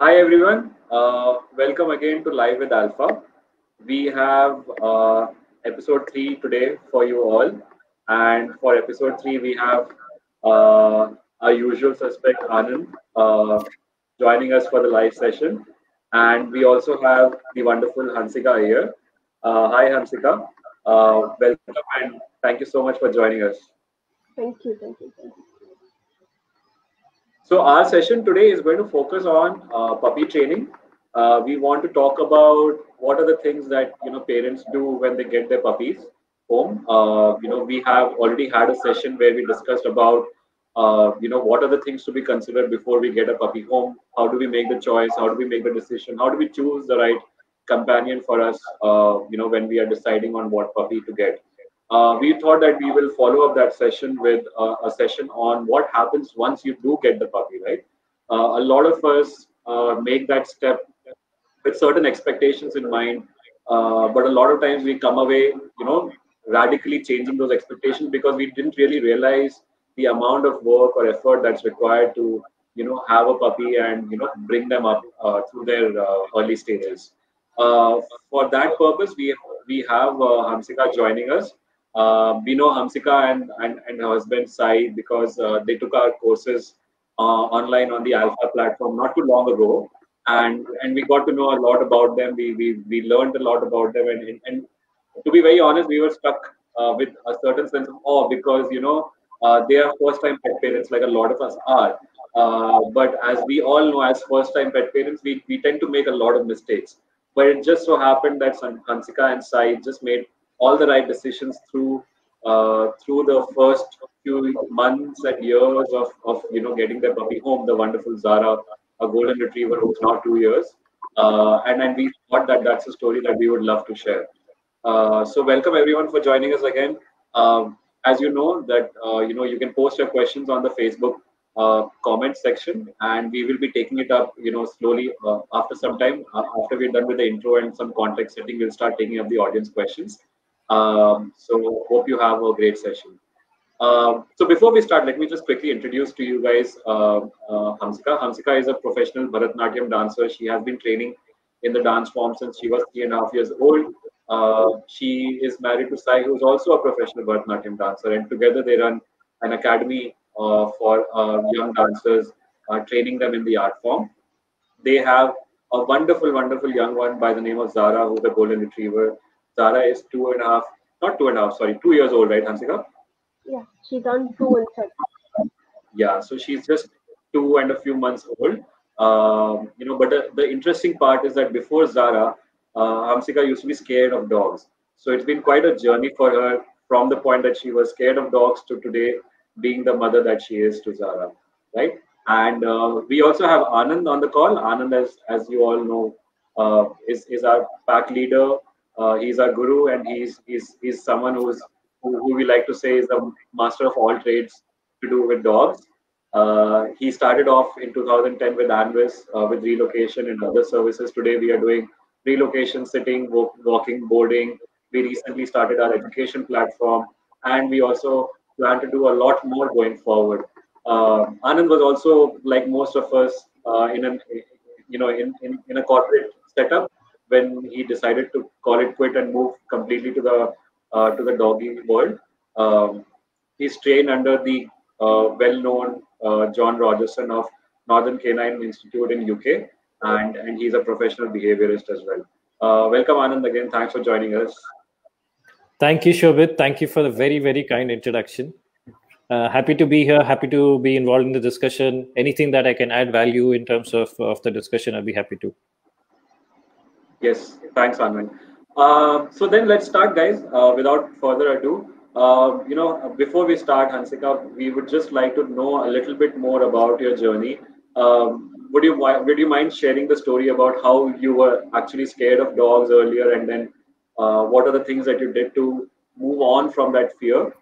Hi everyone, welcome again to Live with Alpha. We have episode 3 today for you all, and for episode 3, we have our usual suspect Anand joining us for the live session, and we also have the wonderful Hansika here. Hi Hansika, welcome and thank you so much for joining us. Thank you, thank you, thank you. So our session today is going to focus on puppy training. We want to talk about what are the things that parents do when they get their puppies home. We have already had a session where we discussed about what are the things to be considered before we get a puppy home. How do we make the choice? How do we make the decision? How do we choose the right companion for us? When we are deciding on what puppy to get. We thought that we will follow up that session with a session on what happens once you do get the puppy, right? A lot of us make that step with certain expectations in mind, but a lot of times we come away, radically changing those expectations because we didn't really realize the amount of work or effort that's required to, have a puppy and bring them up through their early stages. Uh, for that purpose, we have Hamsika joining us. We know Hamsika and her husband Sai because they took our courses online on the Alpha platform not too long ago, and we got to know a lot about them. We learned a lot about them, and to be very honest, we were stuck with a certain sense of awe because they are first time pet parents like a lot of us are. But as we all know, as first time pet parents, we tend to make a lot of mistakes. But it just so happened that Hansika and Sai just made all the right decisions through the first few months and years of getting their puppy home, the wonderful Zara, a golden retriever who's now 2 years. And we thought that that's a story that we would love to share. So welcome everyone for joining us again. As you know that you can post your questions on the Facebook comment section, and we will be taking it up slowly after some time. After we're done with the intro and some context setting, we'll start taking up the audience questions. So hope you have a great session. So before we start, let me just quickly introduce to you guys Hamsika. Hamsika is a professional Bharatanatyam dancer. She has been training in the dance form since she was 3.5 years old. She is married to Sai, who is also a professional Bharatanatyam dancer, and together they run an academy for young dancers, training them in the art form. They have a wonderful, wonderful young one by the name of Zara, who's a golden retriever. Zara is two and a half, not 2.5, sorry, 2 years old, right, Hamsika? Yeah, she turned 2 in Feb. Yeah, so she's just 2 and a few months old. But the interesting part is that before Zara, Hamsika used to be scared of dogs. So it's been quite a journey for her from the point that she was scared of dogs to today being the mother that she is to Zara, right? And we also have Anand on the call. Anand, as you all know, is our pack leader. He's our guru, and he's someone who we like to say is the master of all trades to do with dogs. He started off in 2010 with Anvis, with relocation and other services. Today we are doing relocation, sitting, walking, boarding. We recently started our education platform, and we also plan to do a lot more going forward. Anand was also like most of us in a corporate setup when he decided to call it quit and move completely to the doggy world. He's trained under the well-known John Rogerson of Northern Canine Institute in UK, and he's a professional behaviorist as well. Welcome, Anand, again. Thanks for joining us. Thank you, Shobit. Thank you for the very, very kind introduction. Happy to be here. Happy to be involved in the discussion. Anything that I can add value in terms of the discussion, I'll be happy to. Yes, thanks, Anand. So then let's start, guys. Without further ado, before we start, Hansika, we would just like to know a little bit more about your journey. Would you mind sharing the story about how you were actually scared of dogs earlier, and then what are the things that you did to move on from that fear?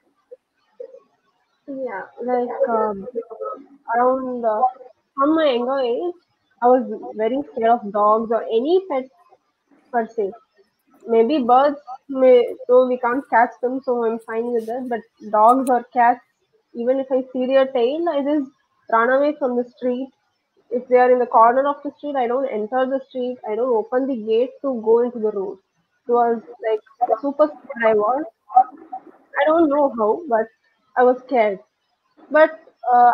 Yeah, like around from my younger age, I was very scared of dogs or any pet per se. Maybe birds, though we can't catch them, so I'm fine with that. But dogs or cats, even if I see their tail, I just run away from the street. If they are in the corner of the street, I don't enter the street. I don't open the gate to go into the road. It was like super scared I was. I don't know how, but I was scared. But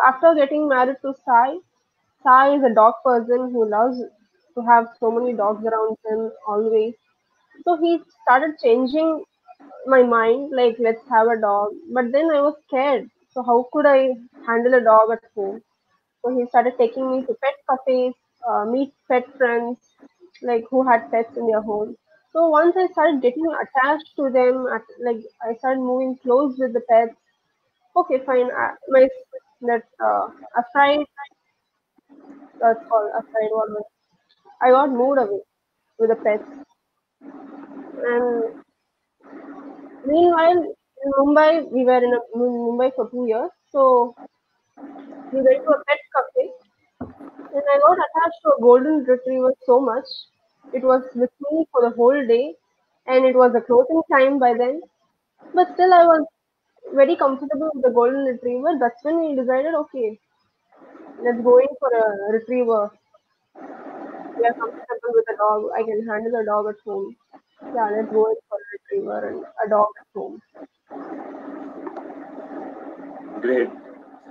after getting married to Sai, Sai is a dog person who loves to have so many dogs around him always. So he started changing my mind, like let's have a dog. But then I was scared. So how could I handle a dog at home? So he started taking me to pet cafes, meet pet friends, like who had pets in their home. So once I started getting attached to them, like I started moving close with the pets. Okay, fine. My that afraid, that's called afraid one. I got moved away with the pets. And meanwhile, in Mumbai, we were in Mumbai for 2 years. So we went to a pet cafe, and I got attached to a golden retriever so much. It was with me for the whole day, and it was a closing time by then. But still, I was very comfortable with the golden retriever. That's when we decided, okay, let's go in for a retriever. We are comfortable with a dog. I can handle a dog at home. Yeah, let's go in for a retriever and a dog at home. Great.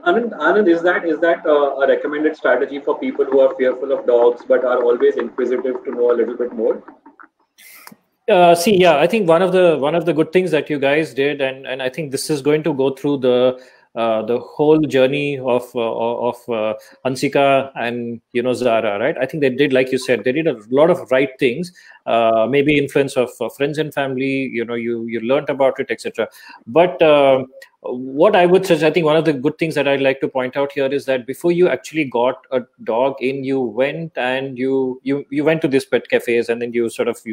Anand, is that a recommended strategy for people who are fearful of dogs but are always inquisitive to know a little bit more? See, yeah, I think one of the good things that you guys did, and I think this is going to go through the whole journey of Hansika and Zara, right? I think they did, like you said, they did a lot of right things. Maybe influence of friends and family, you learned about it, etc. But what I would suggest, I think one of the good things that I'd like to point out here is that before you actually got a dog in, you went and you went to these pet cafes, and then you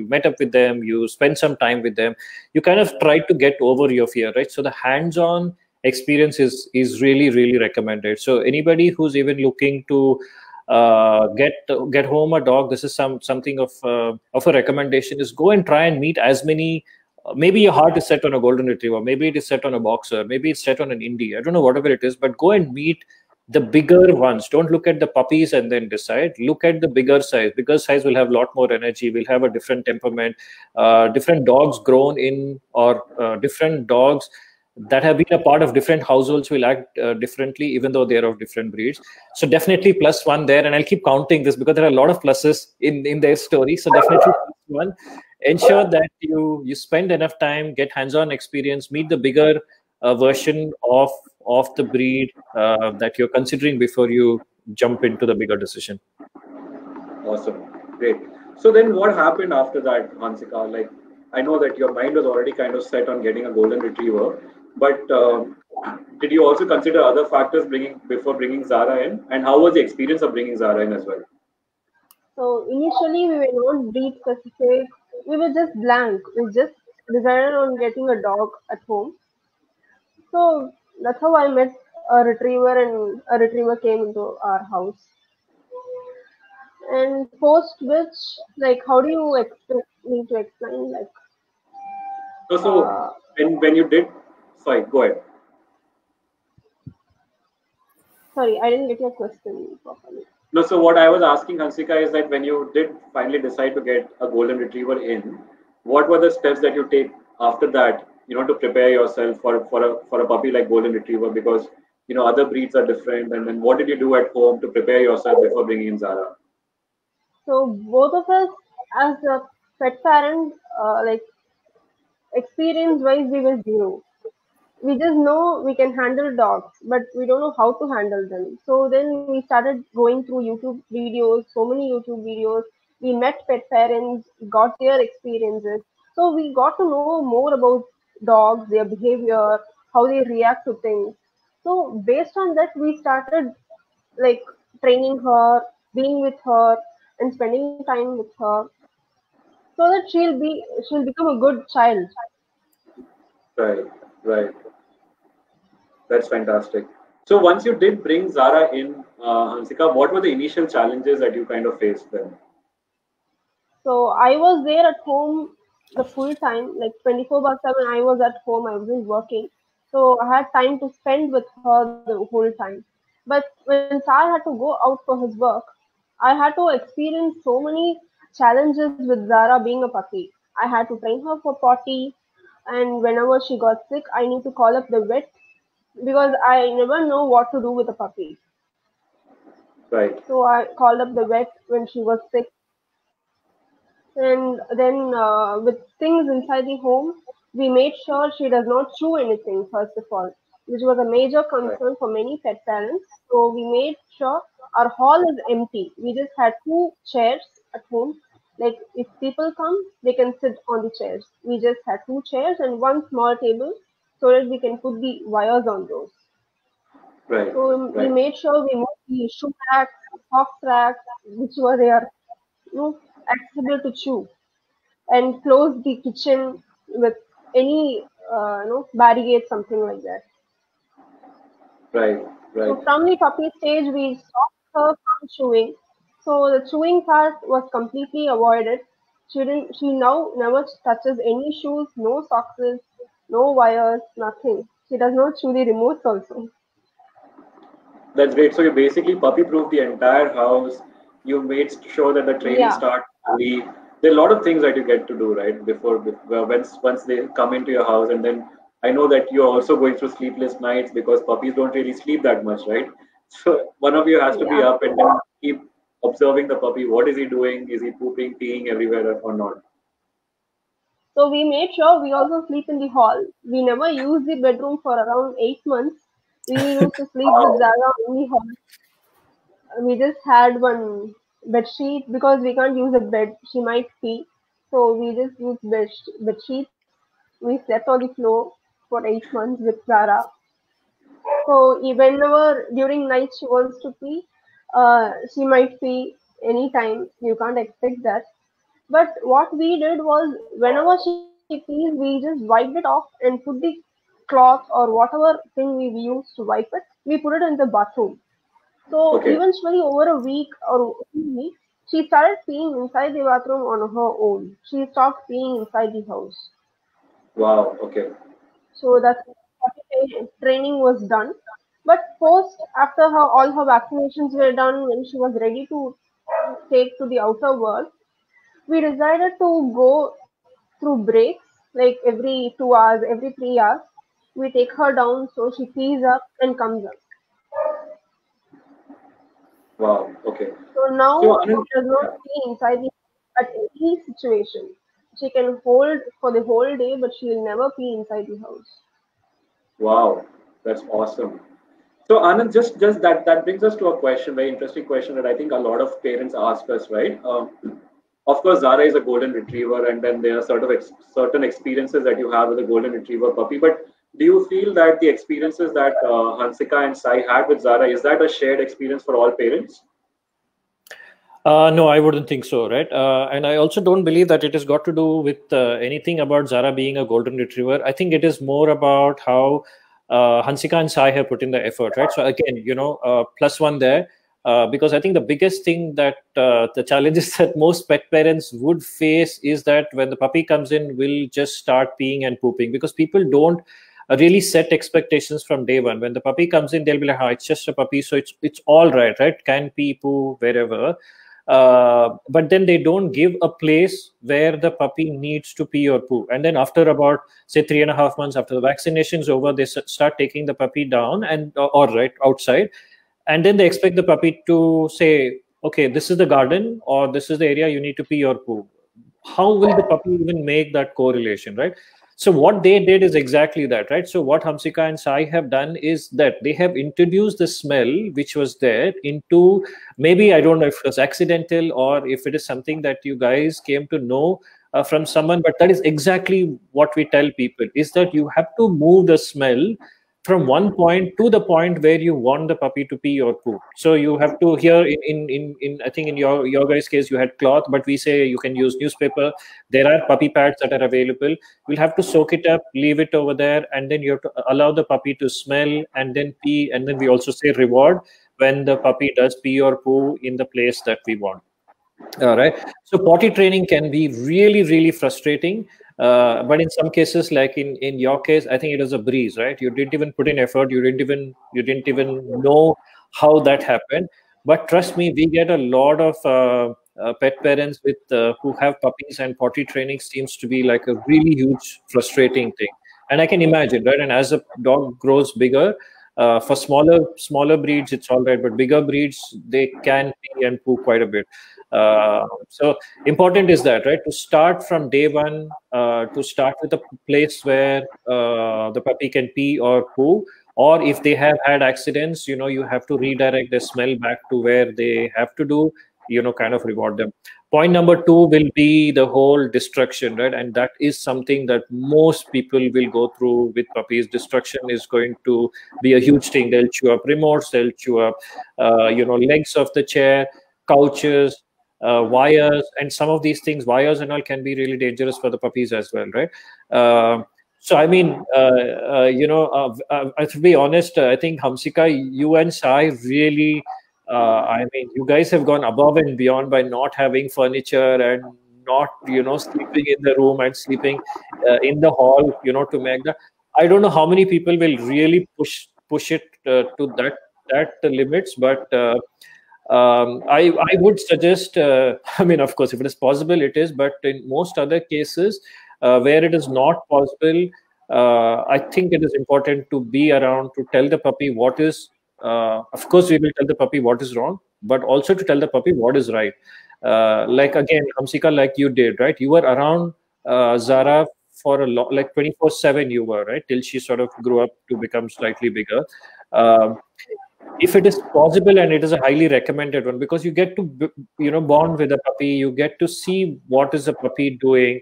met up with them, you spent some time with them, you kind of tried to get over your fear, right? So the hands-on experience is really, really recommended. So anybody who's even looking to get home a dog, this is something of a recommendation, is go and try and meet as many. Maybe your heart is set on a golden retriever, maybe it is set on a boxer, maybe it's set on an indie, I don't know, whatever it is, but go and meet the bigger ones. Don't look at the puppies and then decide. Look at the bigger size. Bigger size will have a lot more energy, will have a different temperament. Different dogs grown in, or different dogs that have been a part of different households will act differently, even though they're of different breeds. So definitely plus one there, and I'll keep counting this because there are a lot of pluses in their story. So definitely plus one. Ensure that you spend enough time, get hands-on experience, meet the bigger version of the breed that you're considering before you jump into the bigger decision. Awesome. Great. So then what happened after that, Hansika? Like, I know that your mind was already kind of set on getting a golden retriever, but did you also consider other factors before bringing Zara in? And how was the experience of bringing Zara in as well? So initially, we were not breed specific. We were just blank. We just decided on getting a dog at home. So that's how I met a retriever, and a retriever came into our house. And post which, like, how do you expect me to explain? Like, So uh, when you did, sorry, go ahead. sorry, I didn't get your question properly. No, so what I was asking, Hansika, is that when you did finally decide to get a golden retriever in, what were the steps that you take after that, to prepare yourself for a puppy like golden retriever? Because other breeds are different, and then what did you do at home to prepare yourself before bringing in Zara? So both of us, as a pet parent, like experience wise, we were zero. We just know we can handle dogs, but we don't know how to handle them. So then we started going through YouTube videos, so many YouTube videos. We met pet parents, got their experiences. So we got to know more about dogs, their behavior, how they react to things. So based on that, we started like training her, being with her, and spending time with her, so that she'll become a good child. Right, right. That's fantastic. So once you did bring Zara in, Hansika, what were the initial challenges that you kind of faced then? So I was there at home the full time, like 24/7. I was at home. I wasn't working, so I had time to spend with her the whole time. But when Sar had to go out for his work, I had to experience so many challenges with Zara being a puppy. I had to train her for potty, and whenever she got sick, I need to call up the vet because I never know what to do with a puppy. Right. So I called up the vet when she was sick, and then with things inside the home, we made sure she does not chew anything, first of all, which was a major Right. concern for many pet parents. So we made sure our hall is empty. We just had two chairs at home. Like if people come, they can sit on the chairs. We just had two chairs and one small table so that we can put the wires on those. Right. So we Right. made sure we moved the shoe racks, socks racks, which were there, accessible to chew, and close the kitchen with any barricade, something like that. Right. Right. So from the puppy stage, we stopped her from chewing. So the chewing part was completely avoided. She didn't. She now never touches any shoes, no socks, no wires, nothing. She does not chew the remotes also. That's great. So you basically puppy-proof the entire house. You made sure that the training Yeah, starts early. There are a lot of things that you get to do, right? Once they come into your house, and then I know that you're also going through sleepless nights because puppies don't really sleep that much, right? So one of you has to be yeah. up and then keep observing the puppy. What is he doing? Is he pooping, peeing everywhere or not? So we made sure we also sleep in the hall. We never used the bedroom for around 8 months. We used to sleep with Wow. Zara in the hall. We just had one bed sheet because we can't use a bed. She might pee, so we just used bed sheets. We slept on the floor for 8 months with Zara. So whenever during night she wants to pee, she might pee anytime. You can't expect that. But what we did was, whenever she pees, we just wiped it off and put the cloth or whatever thing we used to wipe it, we put it in the bathroom. So Okay. eventually, over a week or 2 weeks, she started peeing inside the bathroom on her own. She stopped peeing inside the house. Wow. Okay. So that's training was done. But post after her all her vaccinations were done, when she was ready to take to the outer world, we decided to go through breaks, like every 2 hours, every 3 hours. We take her down so she pees up and comes up. Wow. Okay. So So now Anand, she does not yeah. pee inside the at any situation. She can hold for the whole day, but she will never pee inside the house. Wow, that's awesome. So Anand, just that brings us to a question, very interesting question that I think a lot of parents ask us, right? Of course, Zara is a golden retriever, and then there are certain experiences that you have with a golden retriever puppy. But do you feel that the experiences that Hansika and Sai had with Zara, is that a shared experience for all parents? No, I wouldn't think so, right? And I also don't believe that it has got to do with anything about Zara being a golden retriever. I think it is more about how Hansika and Sai have put in the effort, right? So again, plus one there, because I think the biggest thing that the challenges that most pet parents would face is that when the puppy comes in, will just start peeing and pooping, because people don't really set expectations from day one. When the puppy comes in, they'll be like, "Oh, it's just a puppy, so it's all right? Can pee, poo, wherever." But then they don't give a place where the puppy needs to pee or poo. And then after about, say, 3.5 months after the vaccination is over, they start taking the puppy down and or right outside, and then they expect the puppy to say, okay, this is the garden or this is the area you need to pee or poo. How will the puppy even make that correlation, right? So what they did is exactly that, right? So what Hamsika and Sai have done is that they have introduced the smell which was there into, maybe I don't know if it was accidental or if it is something that you guys came to know from someone, but that is exactly what we tell people, is that you have to move the smell from one point to the point where you want the puppy to pee or poo. So you have to, here in I think in your guys' case you had cloth, but we say you can use newspaper. There are puppy pads that are available. You'll have to soak it up, leave it over there, and then you have to allow the puppy to smell and then pee. And then we also say reward when the puppy does pee or poo in the place that we want. All right. So potty training can be really, really frustrating. But in some cases, like in your case, I think it was a breeze, right? You didn't even put in effort. You didn't even know how that happened. But trust me, we get a lot of pet parents with who have puppies, and potty training seems to be like a really huge frustrating thing. And I can imagine, right? And as a dog grows bigger, for smaller breeds, it's all right, but bigger breeds, they can pee and poo quite a bit. So important is that, right? To start from day one, to start with a place where the puppy can pee or poo, or if they have had accidents, you have to redirect the smell back to where they have to do, kind of reward them. Point number two will be the whole destruction, right? And that is something that most people will go through with puppies. Destruction is going to be a huge thing. They'll chew up remotes, they'll chew up legs of the chair, couches, wires, and some of these things, wires and all, can be really dangerous for the puppies as well, right? So I mean, to be honest, I think Hamsika, you and Sai really, I mean, you guys have gone above and beyond by not having furniture and not, sleeping in the room and sleeping in the hall, to make that. I don't know how many people will really push it to that limits, but I would suggest. I mean, of course, if it is possible, it is. But in most other cases, where it is not possible, I think it is important to be around to tell the puppy what is. Of course, we will tell the puppy what is wrong, but also to tell the puppy what is right. Like again, Hamsika, like you did, right? You were around Zara for a lot, like 24/7. You were, right, till she sort of grew up to become slightly bigger. If it is possible, and it is a highly recommended one, because you get to bond with a puppy, you get to see what is the puppy doing.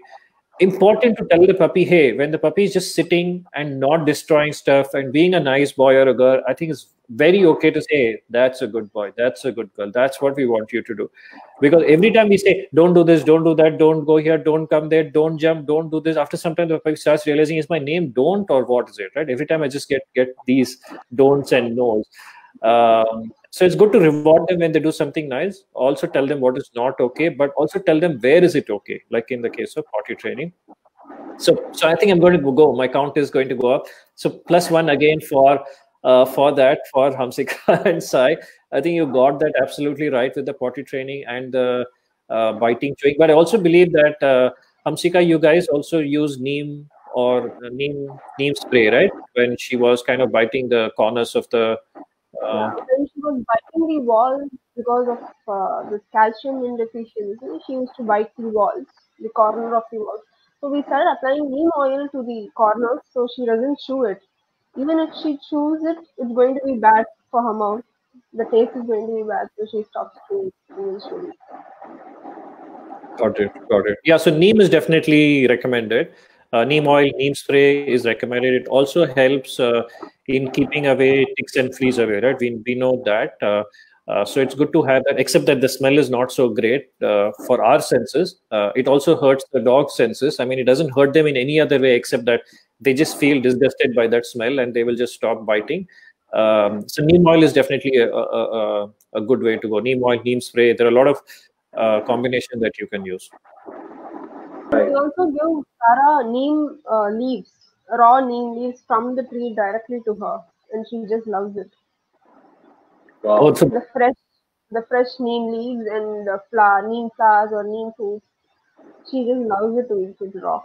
Important to tell the puppy, hey, when the puppy is just sitting and not destroying stuff and being a nice boy or a girl, I think it's very okay to say, hey, that's a good boy, that's a good girl, that's what we want you to do. Because every time we say, don't do this, don't do that, don't go here, don't come there, don't jump, don't do this, after some time the puppy starts realizing, is my name don't, or what is it, right? Every time I just get these don'ts and no's. So it's good to reward them when they do something nice. Also tell them what is not okay, but also tell them where is it okay, like in the case of potty training. So I think I'm going to go. My count is going to go up. So +1 again for Hamsika and Sai. I think you got that absolutely right with the potty training and the biting, chewing. But I also believe that Hamsika, you guys also use neem neem spray, right? When she was kind of biting the corners of the. When she was biting the walls because of this calcium deficiency, she used to bite the walls, the corner of the walls. So we started applying neem oil to the corners so she doesn't chew it. Even if she chews it, it's going to be bad for her mouth. The taste is going to be bad, so she stops chewing eventually. Got it. Yeah, so neem is definitely recommended. Neem oil, neem spray is recommended. It also helps in keeping away ticks and fleas away, right? We know that. So it's good to have that, except that the smell is not so great for our senses. It also hurts the dog's senses. I mean, it doesn't hurt them in any other way except that they just feel disgusted by that smell and they will just stop biting. So neem oil is definitely a good way to go. Neem oil, neem spray. There are a lot of combinations that you can use. We also give Sarah neem leaves, raw neem leaves from the tree directly to her, and she just loves it. Wow. Oh, so The fresh neem leaves and the neem flowers or neem fruits. She just loves it to eat it raw.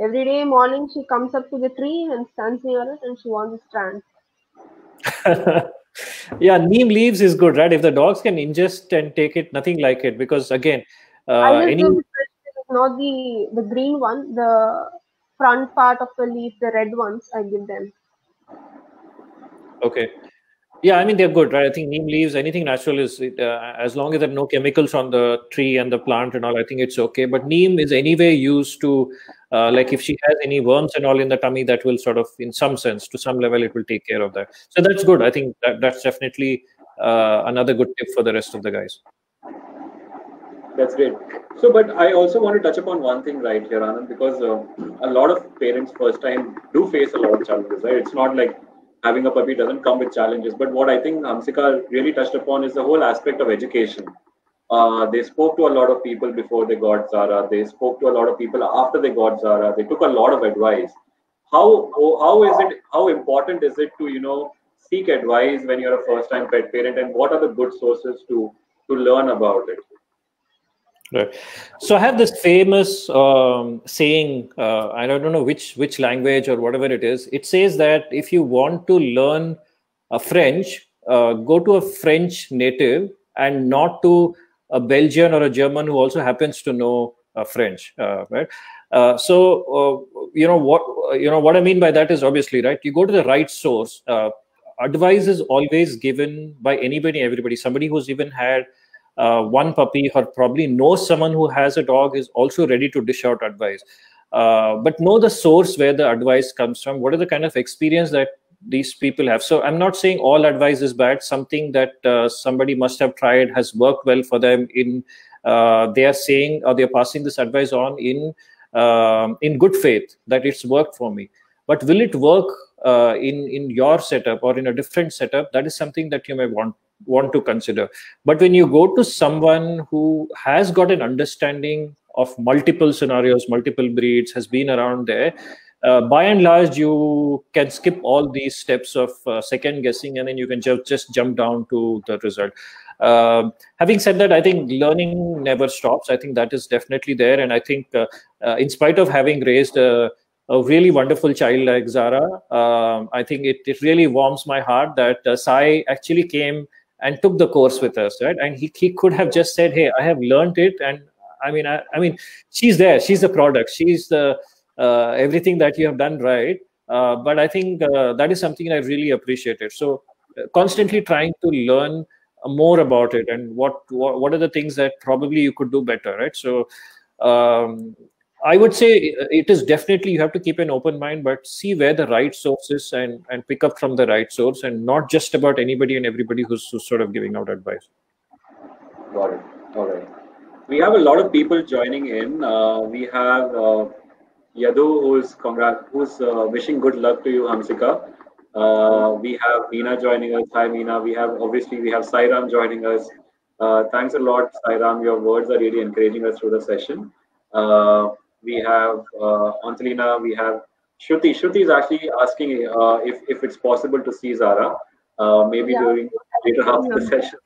Every day morning she comes up to the tree and stands near it, and she wants to stand. Yeah, neem leaves is good, right? If the dogs can ingest and take it, nothing like it. Because again, I just give not the green one, the front part of the leaf, the red ones, I give them. Okay. Yeah, I mean, they're good, right? I think neem leaves, anything natural is, as long as there are no chemicals on the tree and the plant and all, I think it's okay. But neem is anyway used to, like if she has any worms and all in the tummy, that will sort of, in some sense, to some level, it will take care of that. So that's good. I think that's definitely another good tip for the rest of the guys. That's great. So, but I also want to touch upon one thing right here, Anand, because a lot of parents first time do face a lot of challenges, right? It's not like having a puppy doesn't come with challenges. But what I think Hamsika really touched upon is the whole aspect of education. They spoke to a lot of people before they got Zara. They spoke to a lot of people after they got Zara. They took a lot of advice. How important is it to seek advice when you're a first-time pet parent, and what are the good sources to learn about it? Right. So I have this famous saying. I don't know which language or whatever it is. It says that if you want to learn French, go to a French native and not to a Belgian or a German who also happens to know French. Right. What I mean by that is, obviously, right. You go to the right source. Advice is always given by anybody, everybody. Somebody who's even had one puppy or probably knows someone who has a dog is also ready to dish out advice. But know the source where the advice comes from. What are the kind of experience that these people have? So I'm not saying all advice is bad. Something that somebody must have tried has worked well for them. They are saying, or they're passing this advice on in good faith that it's worked for me. But will it work in your setup or in a different setup? That is something that you may want to consider. But when you go to someone who has got an understanding of multiple scenarios, multiple breeds, has been around there, by and large, you can skip all these steps of second guessing, and then you can just jump down to the result. Having said that, I think learning never stops. I think that is definitely there. And I think in spite of having raised a really wonderful child like Zara, I think it really warms my heart that Sai actually came and took the course with us, right? And he could have just said, "Hey, I have learned it," and I mean, she's there. She's the product. She's the everything that you have done right. But I think that is something I really appreciated. So constantly trying to learn more about it and what are the things that probably you could do better, right? So I would say it is definitely, you have to keep an open mind, but see where the right source is and pick up from the right source, and not just about anybody and everybody who's sort of giving out advice. Got it. All right. We have a lot of people joining in. We have Yadu, who's wishing good luck to you, Hamsika. We have Meena joining us. Hi, Meena. We have Sairam joining us. Thanks a lot, Sairam. Your words are really encouraging us through the session. We have Antelina. We have Shruti. Shruti is actually asking if it's possible to see Zara, maybe during later half of the session.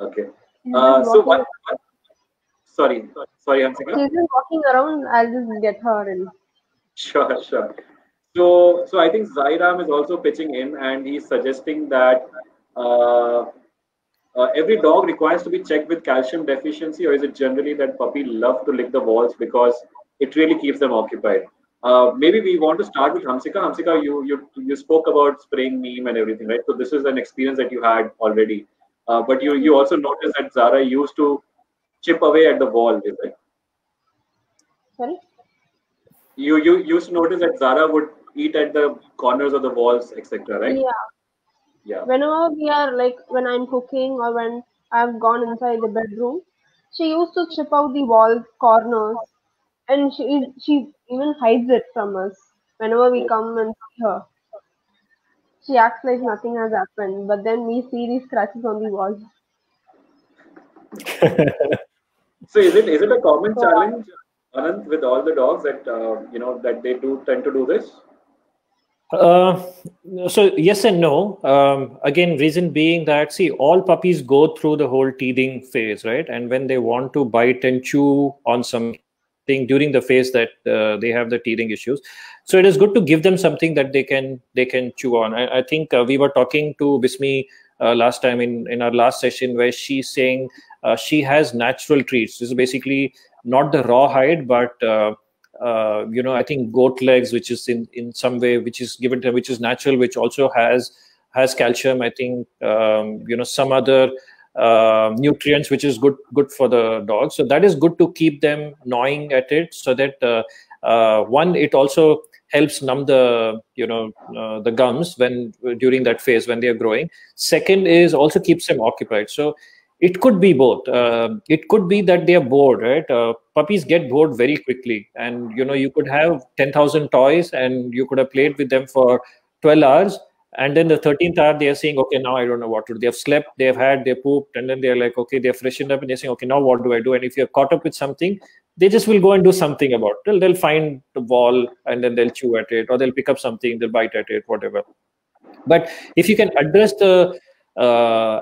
Okay. Sorry, Hamsika. She's just walking around. I'll just get her in. Sure. So I think Zairam is also pitching in, and he's suggesting that every dog requires to be checked with calcium deficiency, or is it generally that puppy love to lick the walls because it really keeps them occupied? Maybe we want to start with Hamsika. Hamsika, you spoke about spraying neem and everything, right? So this is an experience that you had already. But you also noticed that Zara used to chip away at the wall, is it? Sorry? You used to notice that Zara would eat at the corners of the walls, etc., right? Yeah. Whenever we are when I'm cooking or when I've gone inside the bedroom, she used to chip out the wall corners, and she even hides it from us whenever we come and see her. She acts like nothing has happened, but then we see these scratches on the wall. So is it a common challenge, Anant, with all the dogs that that they do tend to do this? So yes and no. Again, reason being that, see, all puppies go through the whole teething phase, right? And when they want to bite and chew on something during the phase that they have the teething issues, so it is good to give them something that they can chew on. I think we were talking to Bismi last time in our last session, where she's saying she has natural treats. This is basically not the raw hide, but I think goat legs, which is in some way, which is given to, which is natural, which also has calcium. I think some other nutrients, which is good for the dog. So that is good to keep them gnawing at it, so that one, it also helps numb the gums during that phase when they are growing. Second is also keeps them occupied. So it could be both. It could be that they are bored, right? Puppies get bored very quickly, and you could have 10,000 toys, and you could have played with them for 12 hours, and then the 13th hour they are saying, okay, now I don't know what to do. They have slept, they have had, they pooped, and then they're like, okay, they're freshened up, and they're saying, okay, now what do I do? And if you're caught up with something, they just will go and do something about it. They'll find the ball and then they'll chew at it, or they'll pick up something, they'll bite at it, whatever. But if you can address the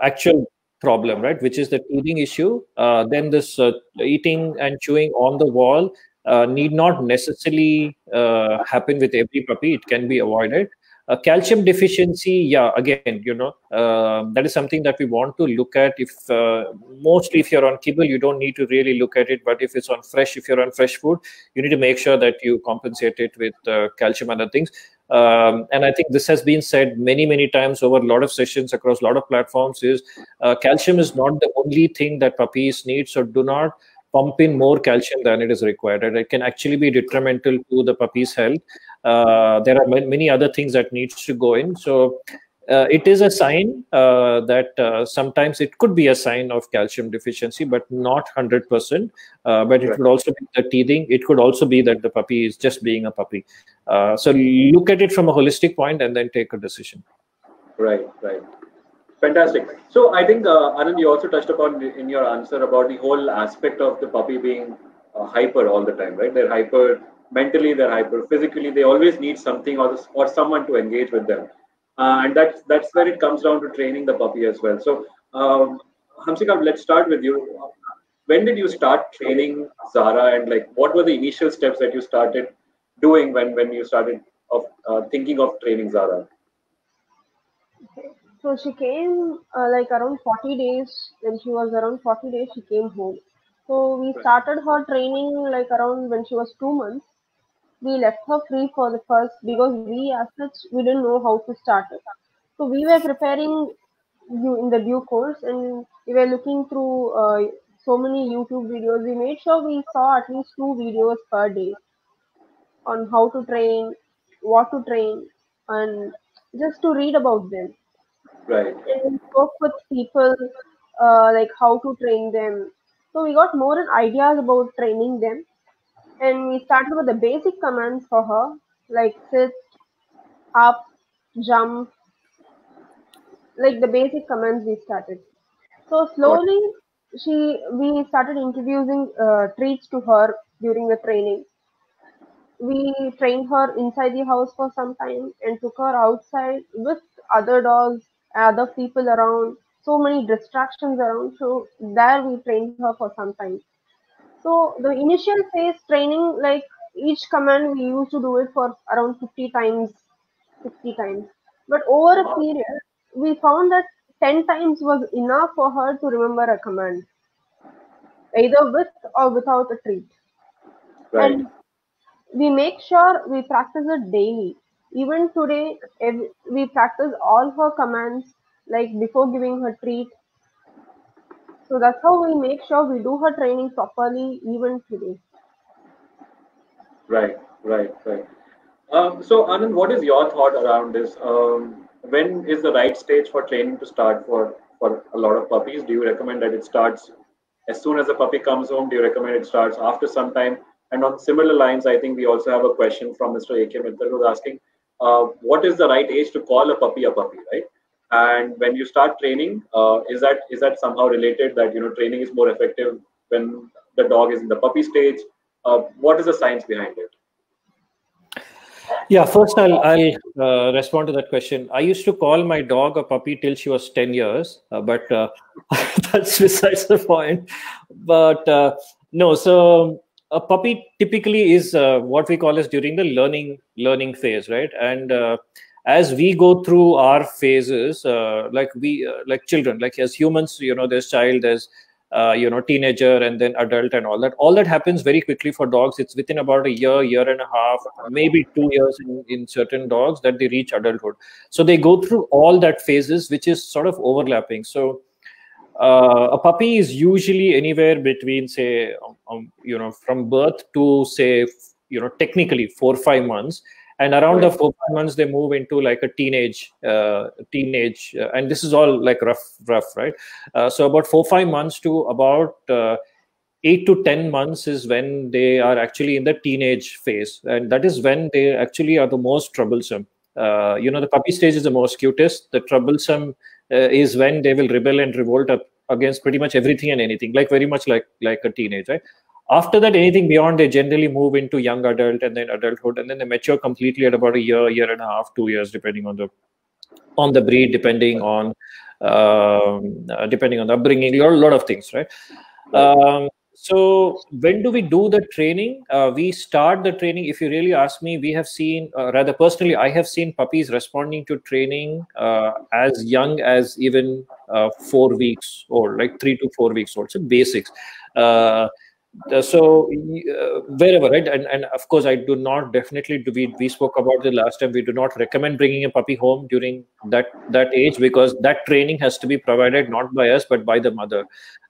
actual problem, right, which is the teething issue, then this eating and chewing on the wall need not necessarily happen with every puppy. It can be avoided. Calcium deficiency, yeah, again, that is something that we want to look at. If mostly if you're on kibble, you don't need to really look at it. But if it's on fresh, if you're on fresh food, you need to make sure that you compensate it with calcium and other things. And I think this has been said many times over a lot of sessions across a lot of platforms, is calcium is not the only thing that puppies need. So do not pump in more calcium than it is required. And it can actually be detrimental to the puppy's health. There are many other things that needs to go in. So it is a sign that sometimes it could be a sign of calcium deficiency, but not 100%. But it could also be the teething. It could also be that the puppy is just being a puppy. So look at it from a holistic point and then take a decision. Right. Fantastic. So I think, Anand, you also touched upon in your answer about the whole aspect of the puppy being hyper all the time, right? They're hyper mentally, they're hyper physically. They always need something or someone to engage with them. And that's where it comes down to training the puppy as well. So, Hamsika, let's start with you. When did you start training Zara, and like what were the initial steps that you started doing when you started thinking of training Zara? So she came like around 40 days. When she was around 40 days, she came home. So we started her training like around when she was 2 months. We left her free for the first, because we as such we didn't know how to start it. So we were preparing you in the due course, and we were looking through so many YouTube videos. We made sure we saw at least 2 videos per day on how to train, what to train, and just to read about them. Right. And we spoke with people like how to train them. So we got more ideas about training them, and we started with the basic commands for her, like sit, up, jump, like the basic commands we started. So slowly, we started introducing treats to her during the training. We trained her inside the house for some time and took her outside with other dogs, other people around, so many distractions around. So there we trained her for some time. So the initial phase training, like each command we used to do it for around 50 times, 60 times. But over a period, we found that 10 times was enough for her to remember a command, either with or without a treat. Right. And we make sure we practice it daily. Even today, we practice all her commands, like before giving her treat. So that's how we make sure we do her training properly even today. Right. So Anand, what is your thought around this? When is the right stage for training to start for a lot of puppies? Do you recommend that it starts as soon as the puppy comes home? Do you recommend it starts after some time? And on similar lines, I think we also have a question from Mr. A.K. Mittal, who's asking, what is the right age to call a puppy, right? And when you start training, is that somehow related that training is more effective when the dog is in the puppy stage? What is the science behind it? Yeah, first I'll respond to that question. I used to call my dog a puppy till she was 10 years, but that's besides the point. But no, so a puppy typically is what we call as during the learning phase, right? And as we go through our phases, like children, like as humans, there's child, there's teenager, and then adult, and all that happens very quickly for dogs. It's within about a year and a half, maybe 2 years in certain dogs, that they reach adulthood. So they go through all that phases, which is sort of overlapping. So a puppy is usually anywhere between, say, from birth to, say, technically 4 or 5 months. And around the 4 or 5 months, they move into like a teenage, and this is all like rough, right? So about 4 or 5 months to about 8 to 10 months is when they are actually in the teenage phase, and that is when they actually are the most troublesome. The puppy stage is the most cutest. The troublesome is when they will rebel and revolt up against pretty much everything and anything, like very much like a teenage, right? After that, anything beyond, they generally move into young adult and then adulthood, and then they mature completely at about a year and a half, 2 years, depending on the breed, depending on the upbringing, a lot of things, right? So when do we do the training? We start the training. If you really ask me, we have seen, rather personally, I have seen puppies responding to training as young as even 4 weeks old, like 3 to 4 weeks old. So basics. So wherever, right? And of course, I do not definitely do. We spoke about the last time. We do not recommend bringing a puppy home during that age, because that training has to be provided not by us but by the mother.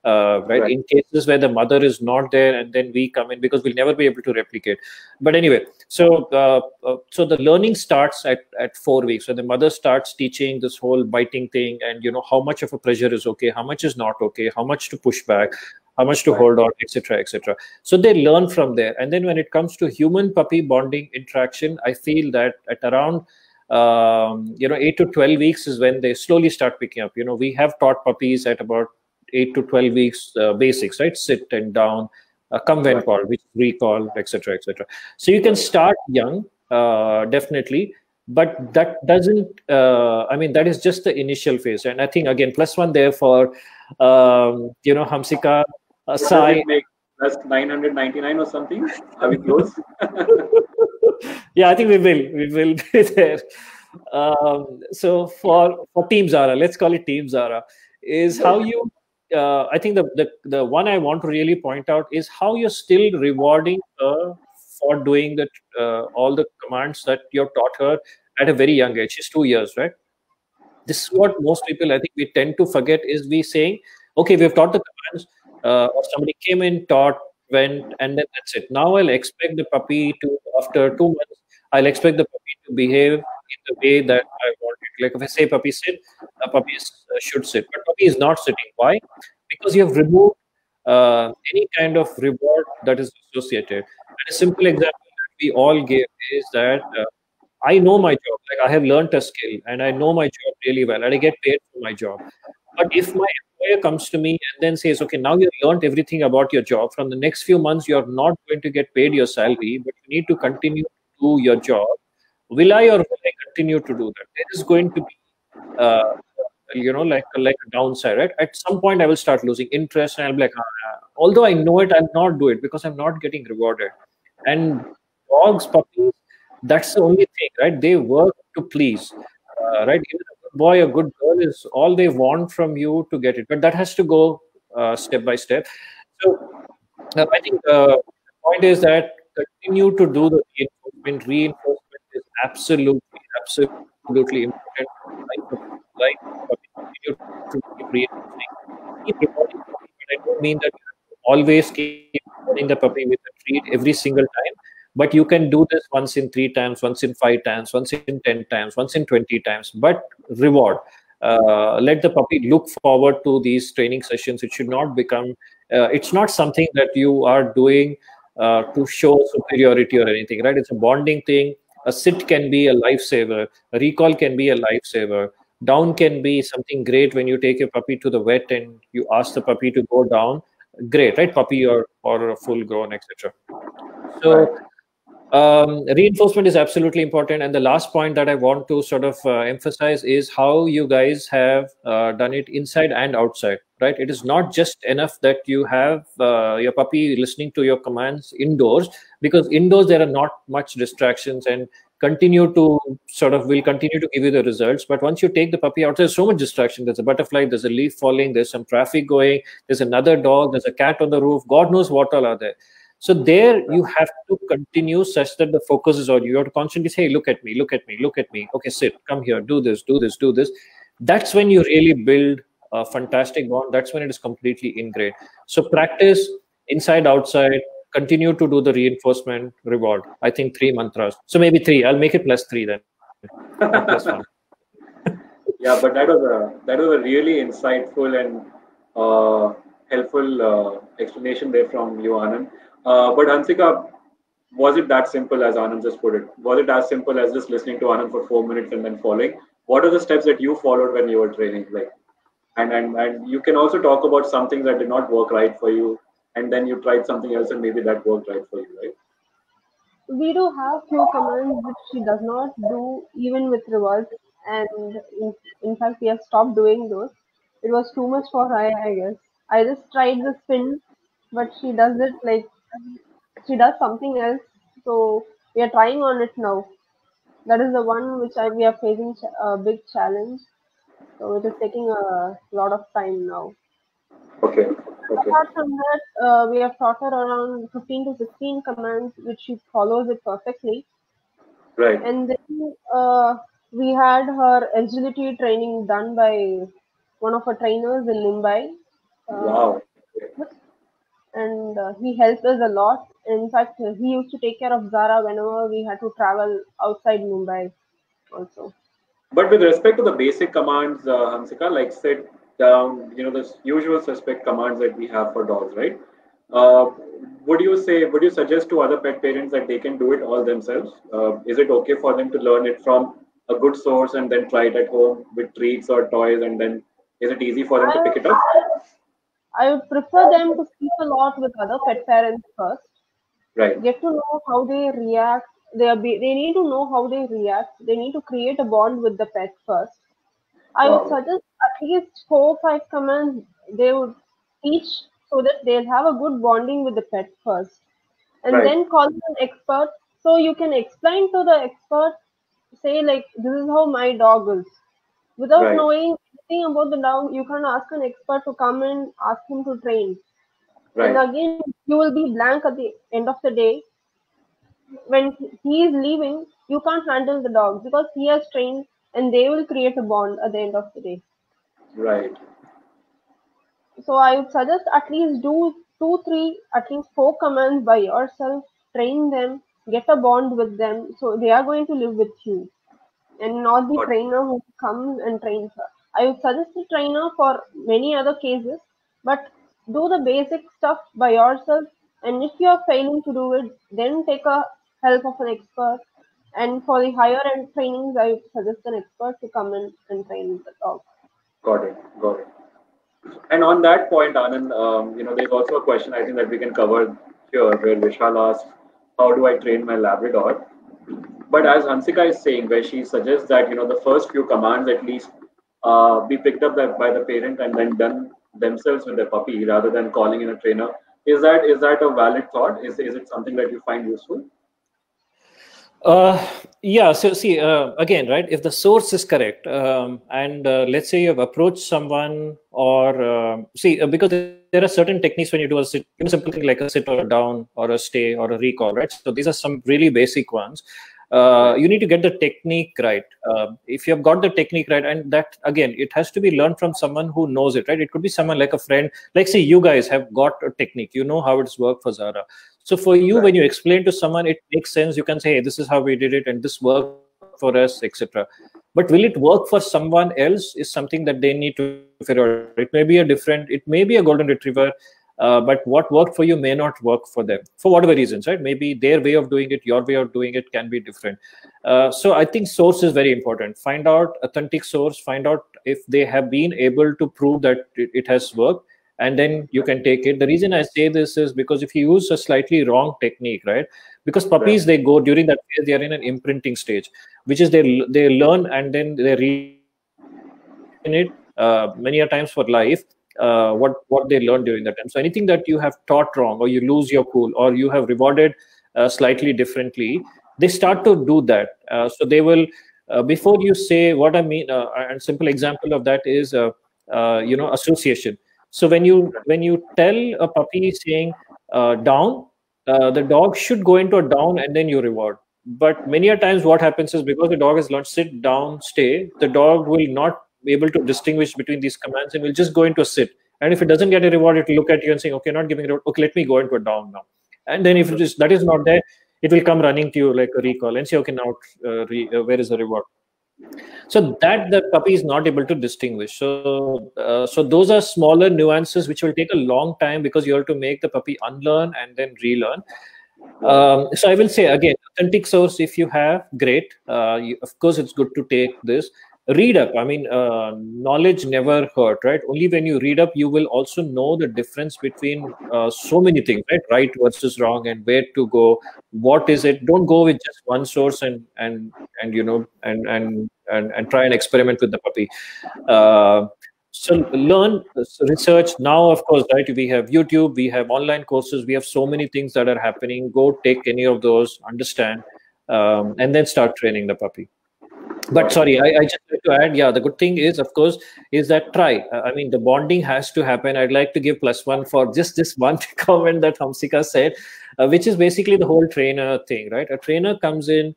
Right? In cases where the mother is not there and then we come in, because we'll never be able to replicate. But anyway, so the learning starts at 4 weeks. So the mother starts teaching this whole biting thing, and how much of a pressure is okay, how much is not okay, how much to push back, how much to hold on, etc., etc. So they learn from there. And then when it comes to human puppy bonding interaction, I feel that at around 8 to 12 weeks is when they slowly start picking up. We have taught puppies at about 8 to 12 weeks basics, right? Sit and down, come when called, which recall, etc., etc. So you can start young, definitely, but that doesn't. That is just the initial phase. And I think again, +1 there for Hamsika. Sai make plus 999 or something. Are we close? Yeah, I think we will be there. So for Team Zara, let's call it Team Zara, is how you. I think the one I want to really point out is how you're still rewarding her for doing all the commands that you've taught her at a very young age. She's 2 years, right? This is what most people, I think, we tend to forget, is we saying, okay, we've taught the commands, or somebody came in, taught, went, and then that's it. Now I'll expect the puppy to, after 2 months, I'll expect the puppy to behave in the way that I want it. Like if I say puppy sit, a puppy should sit. But puppy is not sitting. Why? Because you have removed any kind of reward that is associated. And a simple example that we all give is that I know my job. Like I have learned a skill and I know my job really well and I get paid for my job. But if my employer comes to me and then says, okay, now you've learned everything about your job, from the next few months, you're not going to get paid your salary, but you need to continue to do your job. Will I or will I continue to do that? There is going to be, like a downside, right? At some point, I will start losing interest and I'll be like, although I know it, I'll not do it because I'm not getting rewarded. And dogs, puppies, that's the only thing, right? They work to please, right? Even a good boy, a good girl is all they want from you to get it. But that has to go step by step. So I think the point is that continue to do the reinforcement. Reinforcement is absolutely important. Like continue to keep reinforcing. Keep rewarding the puppy, but I don't mean that you have to always keep rewarding the puppy with a treat every single time. But you can do this once in 3 times, once in 5 times, once in 10 times, once in 20 times. But reward. Let the puppy look forward to these training sessions. It should not become. It's not something that you are doing to show superiority or anything, right? It's a bonding thing. A sit can be a lifesaver. A recall can be a lifesaver. Down can be something great when you take your puppy to the vet and you ask the puppy to go down. Great, right? Puppy or a full grown, etc. So reinforcement is absolutely important. And the last point that I want to sort of emphasize is how you guys have done it inside and outside, right? It is not just enough that you have your puppy listening to your commands indoors, because indoors there are not much distractions and will continue to give you the results. But once you take the puppy out, there's so much distraction. There's a butterfly, there's a leaf falling, there's some traffic going, there's another dog, there's a cat on the roof, God knows what all are there. So there you have to continue such that the focus is on you. You have to constantly say, hey, look at me, look at me, look at me. Okay, sit, come here, do this, do this, do this. That's when you really build a fantastic bond. That's when it is completely ingrained. So practice inside, outside, continue to do the reinforcement, reward. I think 3 mantras. So maybe 3. I'll make it +3 then. +1. Yeah, but that was a really insightful and helpful explanation there from you, Anand. But Hansika, was it that simple as Anand just put it? Was it as simple as just listening to Anand for 4 minutes and then following? What are the steps that you followed when you were training? And you can also talk about some things that did not work right for you and then you tried something else and maybe that worked right for you, right? We do have few commands which she does not do even with reverse, and in fact we have stopped doing those. It was too much for her, I guess. I just tried the spin, but she does it like she does something else. So we are trying on it now. That is the one which we are facing a big challenge. So it is taking a lot of time now. Okay, okay, Apart from that, we have taught her around 15 to 16 commands, which she follows it perfectly. right. And then we had her agility training done by one of our trainers in Mumbai. Uh, Wow. and he helped us a lot. In fact, he used to take care of Zara whenever we had to travel outside Mumbai also. But with respect to the basic commands, Hansika, like sit down, the usual suspect commands that we have for dogs, right? Uh, would you suggest to other pet parents that they can do it all themselves? Is it okay for them to learn it from a good source and then try it at home with treats or toys, and then is it easy for them to I, pick it up? I would prefer them to speak a lot with other pet parents first, Right, get to know how they react. They need to know how they react. They need to create a bond with the pet first. I would wow, suggest at least 4 or 5 commands they would teach so that they'll have a good bonding with the pet first. And right, then call an expert so you can explain to the expert, say, like, this is how my dog is. Without right, knowing anything about the dog, you can ask an expert to come and ask him to train. And right, again, you will be blank at the end of the day. When he is leaving, you can't handle the dog because he has trained and they will create a bond at the end of the day. right. So I would suggest at least do two, three, at least 4 commands by yourself, train them, get a bond with them. So they are going to live with you and not the Got trainer who comes and trains her. I would suggest the trainer for many other cases, but do the basic stuff by yourself. And if you are failing to do it, then take a help of an expert. And for the higher end trainings, I would suggest an expert to come in and train the dog. got it, got it. And on that point, Anand, there's also a question I think that we can cover here where Vishal asks, how do I train my Labrador? But as Hansika is saying, where she suggests that, the first few commands at least be picked up by the parent and then done themselves with their puppy rather than calling in a trainer. Is that a valid thought? Is it something that you find useful? Uh, yeah. So see, again, right? If the source is correct, and let's say you have approached someone, or see, because there are certain techniques when you do a sit, simple thing like a sit or a down or a stay or a recall, right? So these are some really basic ones. You need to get the technique right. If you have got the technique right, and that again, it has to be learned from someone who knows it, right? It could be someone like a friend, like say you guys have got a technique, you know how it's worked for Zara. So for you, when Right, you explain to someone, it makes sense. You can say, hey, this is how we did it, and this worked for us, etc. But will it work for someone else is something that they need to figure out. It may be a golden retriever, but what worked for you may not work for them for whatever reasons, right? Maybe their way of doing it, your way of doing it can be different. So I think source is very important. Find out authentic source, find out if they have been able to prove that it has worked, and then you can take it. The reason I say this is because if you use a slightly wrong technique, right? Because right, puppies, they go during that phase, they are in an imprinting stage, which is they learn and then they read in it many a times for life, what they learn during that time. So anything that you have taught wrong, or you lose your cool, or you have rewarded slightly differently, they start to do that. So they will, before you say what I mean, and simple example of that is association. So when you tell a puppy saying down, the dog should go into a down and then you reward. But many a times what happens is, because the dog has learned sit, down, stay, the dog will not be able to distinguish between these commands and will just go into a sit. And if it doesn't get a reward, it will look at you and say, okay, not giving a reward. Okay, let me go into a down now. And then if that is not there, it will come running to you like a recall and say, okay, now where is the reward? So that the puppy is not able to distinguish. So those are smaller nuances which will take a long time, because you have to make the puppy unlearn and then relearn. So I will say again, authentic source, if you have, great. Of course, it's good to take this. read up. I mean, knowledge never hurt, right? Only when you read up, you will also know the difference between so many things, right versus wrong, and where to go. What is it? Don't go with just one source and you know and try and experiment with the puppy. uh, so learn, research. Now of course, right, we have YouTube, we have online courses, we have so many things that are happening. Go take any of those, understand, and then start training the puppy. But sorry, I just like to add, yeah, the good thing is, of course, is that try. I mean, the bonding has to happen. I'd like to give +1 for just this one comment that Hamsika said, which is basically the whole trainer thing, right? A trainer comes in,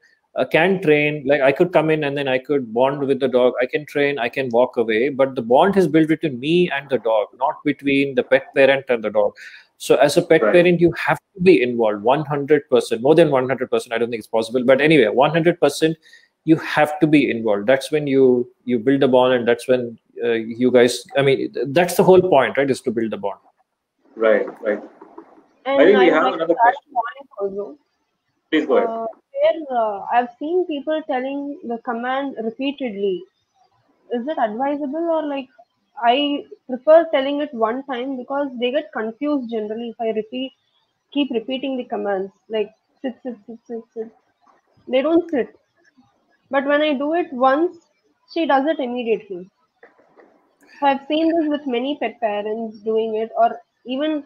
can train. Like I could come in and then I could bond with the dog. I can train, I can walk away, but the bond is built between me and the dog, not between the pet parent and the dog. So as a pet parent, you have to be involved 100%, more than 100%. I don't think it's possible, but anyway, 100%. You have to be involved. That's when you build a bond, and that's when you guys. I mean, that's the whole point, right? Is to build a bond. Right. And I think we would have like another to add question. a point also. Please go ahead. Where I've seen people telling the command repeatedly. Is it advisable, or like I prefer telling it one time because they get confused generally if I keep repeating the commands like sit, sit, sit, sit, sit. They don't sit. But when I do it once, she does it immediately. So I've seen this with many pet parents doing it, or even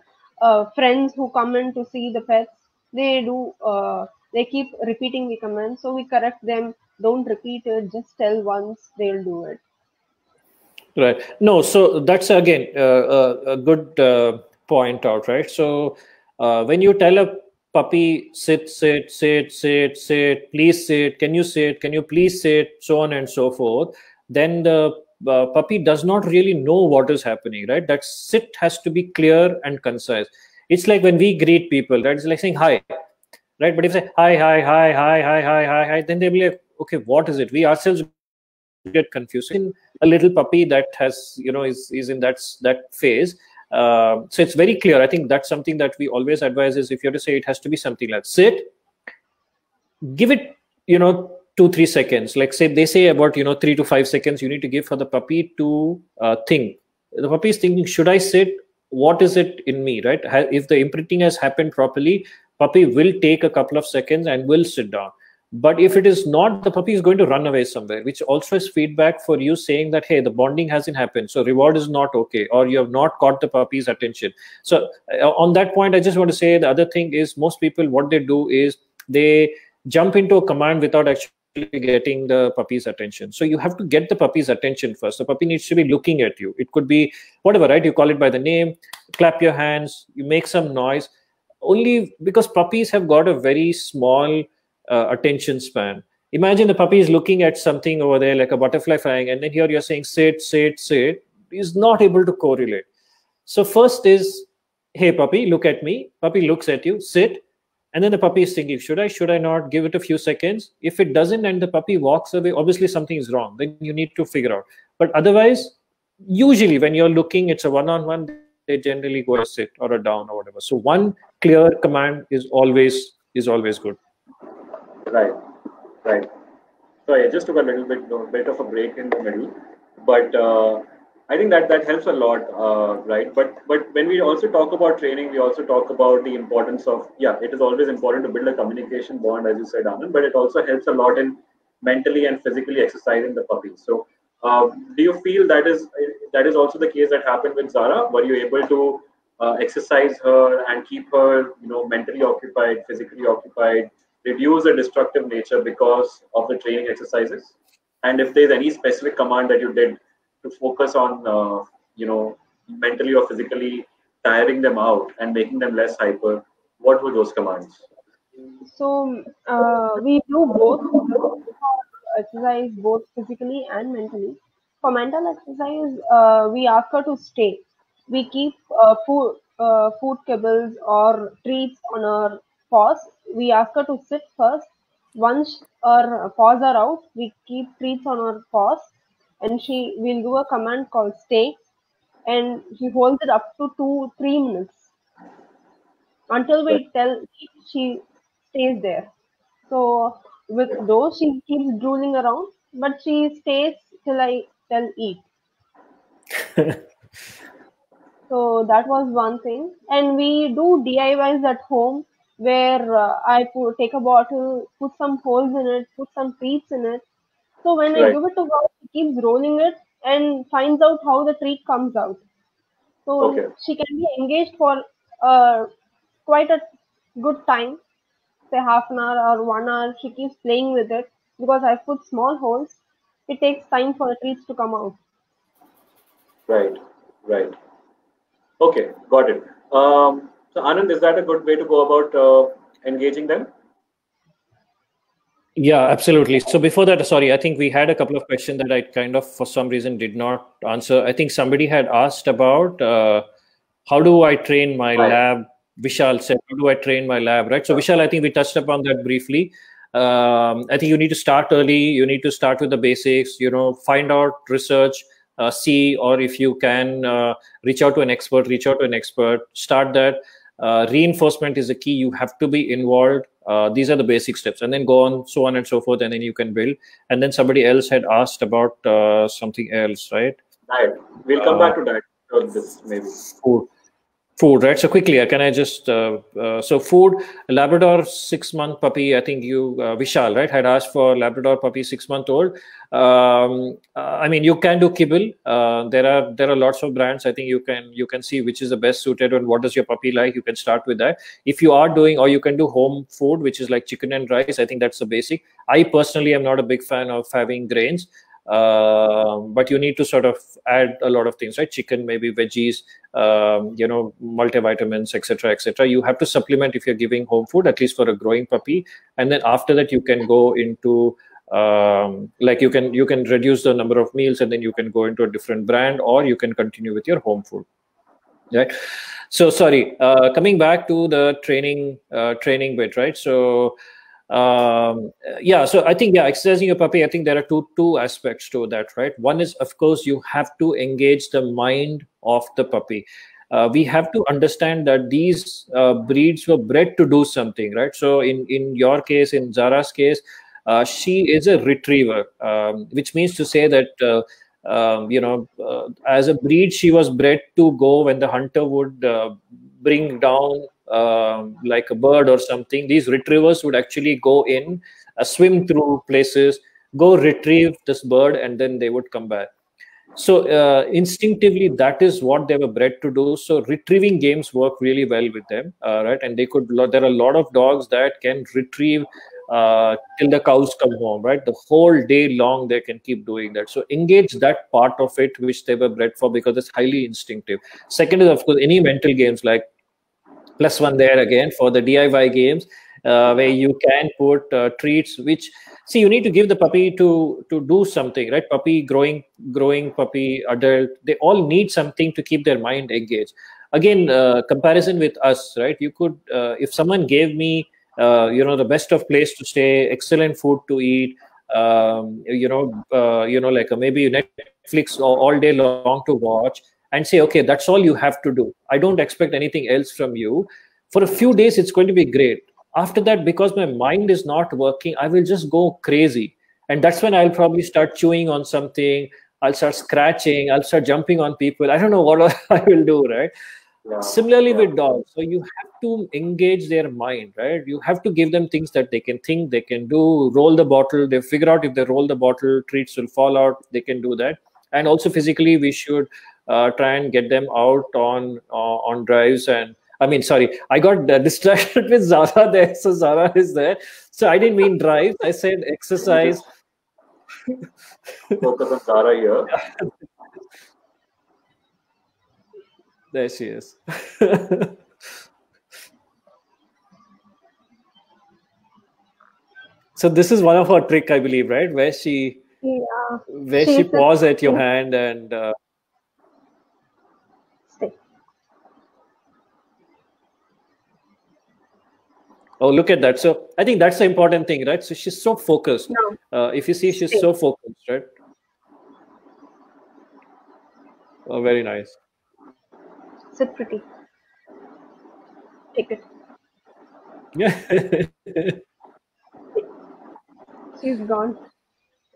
friends who come in to see the pets. They do. They keep repeating the command, so we correct them. Don't repeat it. Just tell once. They'll do it. Right. No. So that's again a good point out, right? So when you tell a puppy sit, sit, sit, sit, sit, please sit, can you sit, can you please sit, so on and so forth, then the puppy does not really know what is happening, right? That sit has to be clear and concise. It's like when we greet people, right? It's like saying hi, right? But if you say hi, hi, hi, hi, hi, hi, hi, hi, then they'll be like, okay, what is it? We ourselves get confused. In a little puppy that has, is in that phase. So it's very clear. I think that's something that we always advise is, if you have to say, it has to be something like sit, give it 2-3 seconds. Like say they say about 3 to 5 seconds you need to give for the puppy to think. The puppy is thinking, should I sit? What is it in me, right? If the imprinting has happened properly, puppy will take a couple of seconds and will sit down. But if it is not, the puppy is going to run away somewhere, which also is feedback for you saying that, hey, the bonding hasn't happened, so reward is not okay, or you have not caught the puppy's attention. So on that point, I just want to say the other thing is, most people, what they do is they jump into a command without actually getting the puppy's attention. So you have to get the puppy's attention first. The puppy needs to be looking at you. It could be whatever, right? You call it by the name, clap your hands, you make some noise. Only because puppies have got a very small attention span. Imagine the puppy is looking at something over there like a butterfly flying, and then here you're saying sit, sit, sit. He's not able to correlate. So first is, hey puppy, look at me. Puppy looks at you, sit. And then the puppy is thinking, should I not? Give it a few seconds. If it doesn't and the puppy walks away, obviously something is wrong. Then you need to figure out. But otherwise, usually when you're looking, it's a one-on-one, they generally go a sit or a down or whatever. So one clear command is always good. Right. So I just took a little bit of a break in the middle, but I think that helps a lot, right? But when we also talk about training, we also talk about the importance of, yeah, it is always important to build a communication bond, as you said, Anand, but it also helps a lot in mentally and physically exercising the puppy. So do you feel that is also the case that happened with Zara? Were you able to exercise her and keep her, mentally occupied, physically occupied, reduce the destructive nature because of the training exercises? And if there's any specific command that you did to focus on, mentally or physically tiring them out and making them less hyper, what were those commands? So we do both. Exercise both physically and mentally. For mental exercise, we ask her to stay. We keep food kibbles or treats on her paws. We ask her to sit first. Once her paws are out, we keep treats on her paws, and she will do a command called stay, and she holds it up to 2-3 minutes until we tell she stays there. So with those, she keeps drooling around, but she stays till I tell eat. So that was one thing. And we do DIYs at home where take a bottle, put some holes in it, put some treats in it. So when I Right. give it to her, she keeps rolling it and finds out how the treat comes out. So Okay. she can be engaged for uh, quite a good time, say half an hour or 1 hour. She keeps playing with it because I put small holes. It takes time for the treats to come out. Right. Right. Okay. Got it. So Anand, is that a good way to go about engaging them? Yeah, absolutely. So before that, sorry, I think we had a couple of questions that I kind of, for some reason, did not answer. I think somebody had asked about how do I train my Right. lab? Vishal said, how do I train my lab? Right. So Vishal, I think we touched upon that briefly. I think you need to start early. You need to start with the basics. Find out, research, see, or if you can reach out to an expert. Reach out to an expert. Start that. Reinforcement is the key. You have to be involved. These are the basic steps, and then go on, so on and so forth, and then you can build. And then somebody else had asked about something else, right? Diet. We'll come back to diet. This maybe. Food, right? So quickly, can I just so food, Labrador 6-month puppy. I think you Vishal, right, had asked for Labrador puppy 6-month-old. I mean, you can do kibble. There are lots of brands. I think you can see which is the best suited and what does your puppy like. You can start with that. If you are doing, or you can do home food, which is like chicken and rice. I think that's the basic. I personally am not a big fan of having grains. But you need to sort of add a lot of things, right? Chicken, maybe veggies, multivitamins, etc. You have to supplement if you're giving home food, at least for a growing puppy. And then after that, you can go into like you can reduce the number of meals, and then you can go into a different brand, or you can continue with your home food, right? So sorry, coming back to the training bit, right? So yeah, so I think, yeah, exercising your puppy, I think there are two aspects to that, right? One is, of course, you have to engage the mind of the puppy. We have to understand that these breeds were bred to do something, right? So in your case, in Zara's case, she is a retriever, which means to say that as a breed, she was bred to go when the hunter would bring down like a bird or something. These retrievers would actually go in, swim through places, go retrieve this bird, and then they would come back. So instinctively, that is what they were bred to do. So retrieving games work really well with them, right? And there are a lot of dogs that can retrieve till the cows come home, right? The whole day long, they can keep doing that. So engage that part of it, which they were bred for, because it's highly instinctive. Second is, of course, any mental games, like +1 there again for the DIY games, where you can put treats, which, see, you need to give the puppy to do something, right? Puppy, growing puppy, adult, they all need something to keep their mind engaged. Again, comparison with us, right? You could, if someone gave me the best of place to stay, excellent food to eat, like maybe Netflix all day long to watch, and say, okay, that's all you have to do. I don't expect anything else from you. For a few days, it's going to be great. After that, because my mind is not working, I will just go crazy. And that's when I'll probably start chewing on something. I'll start scratching. I'll start jumping on people. I don't know what I will do, right? Yeah. Similarly with dogs. So you have to engage their mind, right? You have to give them things that they can think, they can do. Roll the bottle. They figure out if they roll the bottle, treats will fall out. They can do that. And also physically, we should try and get them out on drives. And I mean, sorry, I got distracted with Zara there. So Zara is there. So I didn't mean drives. I said exercise. Focus on Zara here. There she is. So this is one of her trick, I believe, right? Where she paws at your hand and stay. Oh, look at that. So I think that's the important thing, right? So she's so focused. No. If you see, she's so focused, right? Oh, very nice. Sit pretty. Take it. Yeah. She's gone.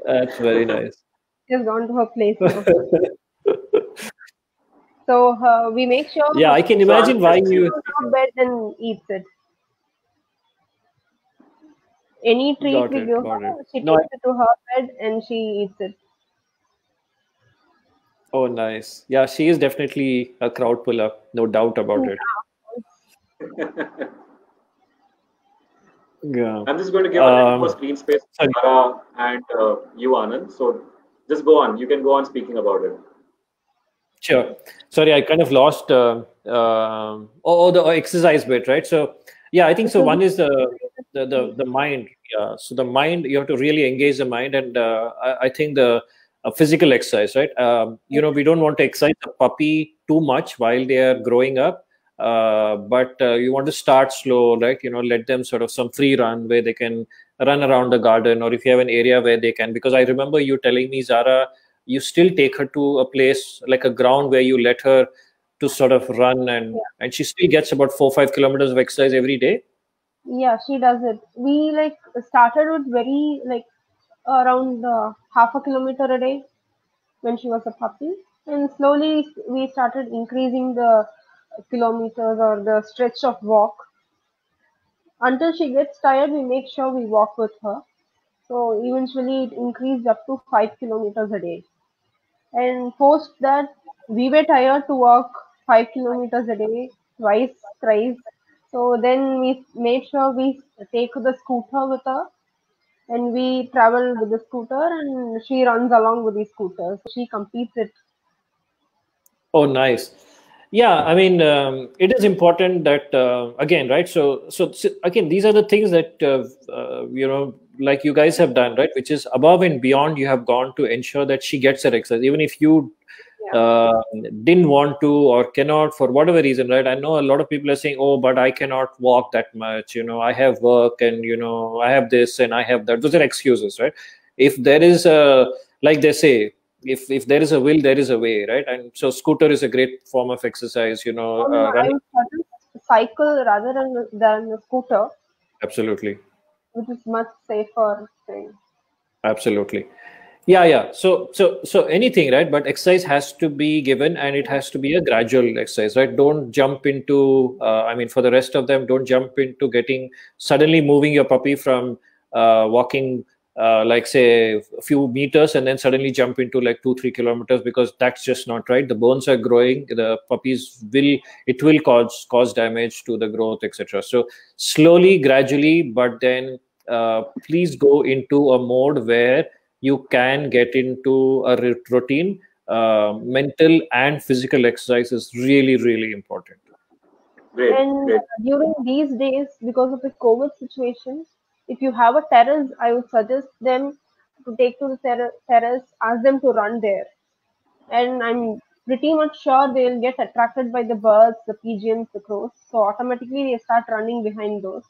That's very nice. She has gone to her place now. So we make sure Yeah, I can imagine why she you goes to her bed and eats it. Any treat got we it. give Got it. her, she No, takes it to her bed and she eats it. oh, nice. Yeah, she is definitely a crowd puller, no doubt about it. Yeah. I'm just going to give a little more screen space to Sorry. Sarah and you, Anand. So just go on. You can go on speaking about it. Sure. Sorry, I kind of lost the exercise bit, right? So yeah, I think so. One is the mind. Yeah. So the mind, you have to really engage the mind, and I think the physical exercise, right? We don't want to excite the puppy too much while they are growing up, but you want to start slow, right? Let them sort of some free run where they can run around the garden, or if you have an area where they can. Because I remember you telling me, Zara, you still take her to a place like a ground where you let her to sort of run, and she still gets about 4-5 kilometers of exercise every day. Yeah, she does it. We started with very around half a kilometer a day when she was a puppy, and slowly we started increasing the kilometers or the stretch of walk. Until she gets tired, we make sure we walk with her. So eventually it increased up to 5 kilometers a day. And post that, we were tired to walk 5 kilometers a day, twice, thrice. So then we made sure we take the scooter with her and we travel with the scooter and she runs along with the scooter. So she completes it. Oh, nice. Yeah, I mean, it is important that again, right? So again, these are the things that like you guys have done, right? Which is above and beyond. You have gone to ensure that she gets her exercise, even if you didn't want to or cannot for whatever reason, right? I know a lot of people are saying, "Oh, but I cannot walk that much. I have work, and I have this and I have that." Those are excuses, right? If there is a, like they say, if there is a will, there is a way, right? And so scooter is a great form of exercise, I running. would suggest cycle rather than a scooter, Absolutely. which is much safer thing. Absolutely. Yeah. So anything, right? But exercise has to be given, and it has to be a gradual exercise, right? Don't jump into. I mean, for the rest of them, don't jump into getting suddenly moving your puppy from walking, like say a few meters, and then suddenly jump into like 2-3 kilometers, because that's just not right. The bones are growing. The puppies will cause damage to the growth, etc. So slowly, gradually, but then please go into a mode where you can get into a routine. Mental and physical exercise is really, really important. Great, And great. during these days, because of the COVID situation, if you have a terrace, I would suggest them to take to the terrace, ask them to run there. And I'm pretty much sure they'll get attracted by the birds, the pigeons, the crows. So automatically they start running behind those.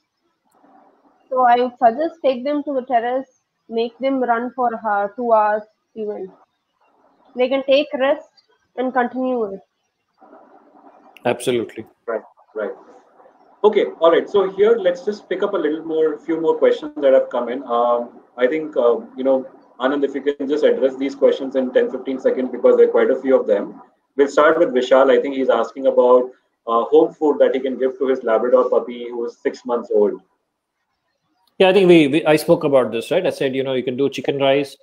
So I would suggest take them to the terrace, make them run for 2 hours even. They can take rest and continue it. Absolutely. Right, right. Okay, all right. So here, let's just pick up few more questions that have come in. I think, Anand, if you can just address these questions in 10-15 seconds, because there are quite a few of them. We'll start with Vishal. I think he's asking about home food that he can give to his Labrador puppy who is 6 months old. Yeah, I think I spoke about this, right? I said, you can do chicken rice.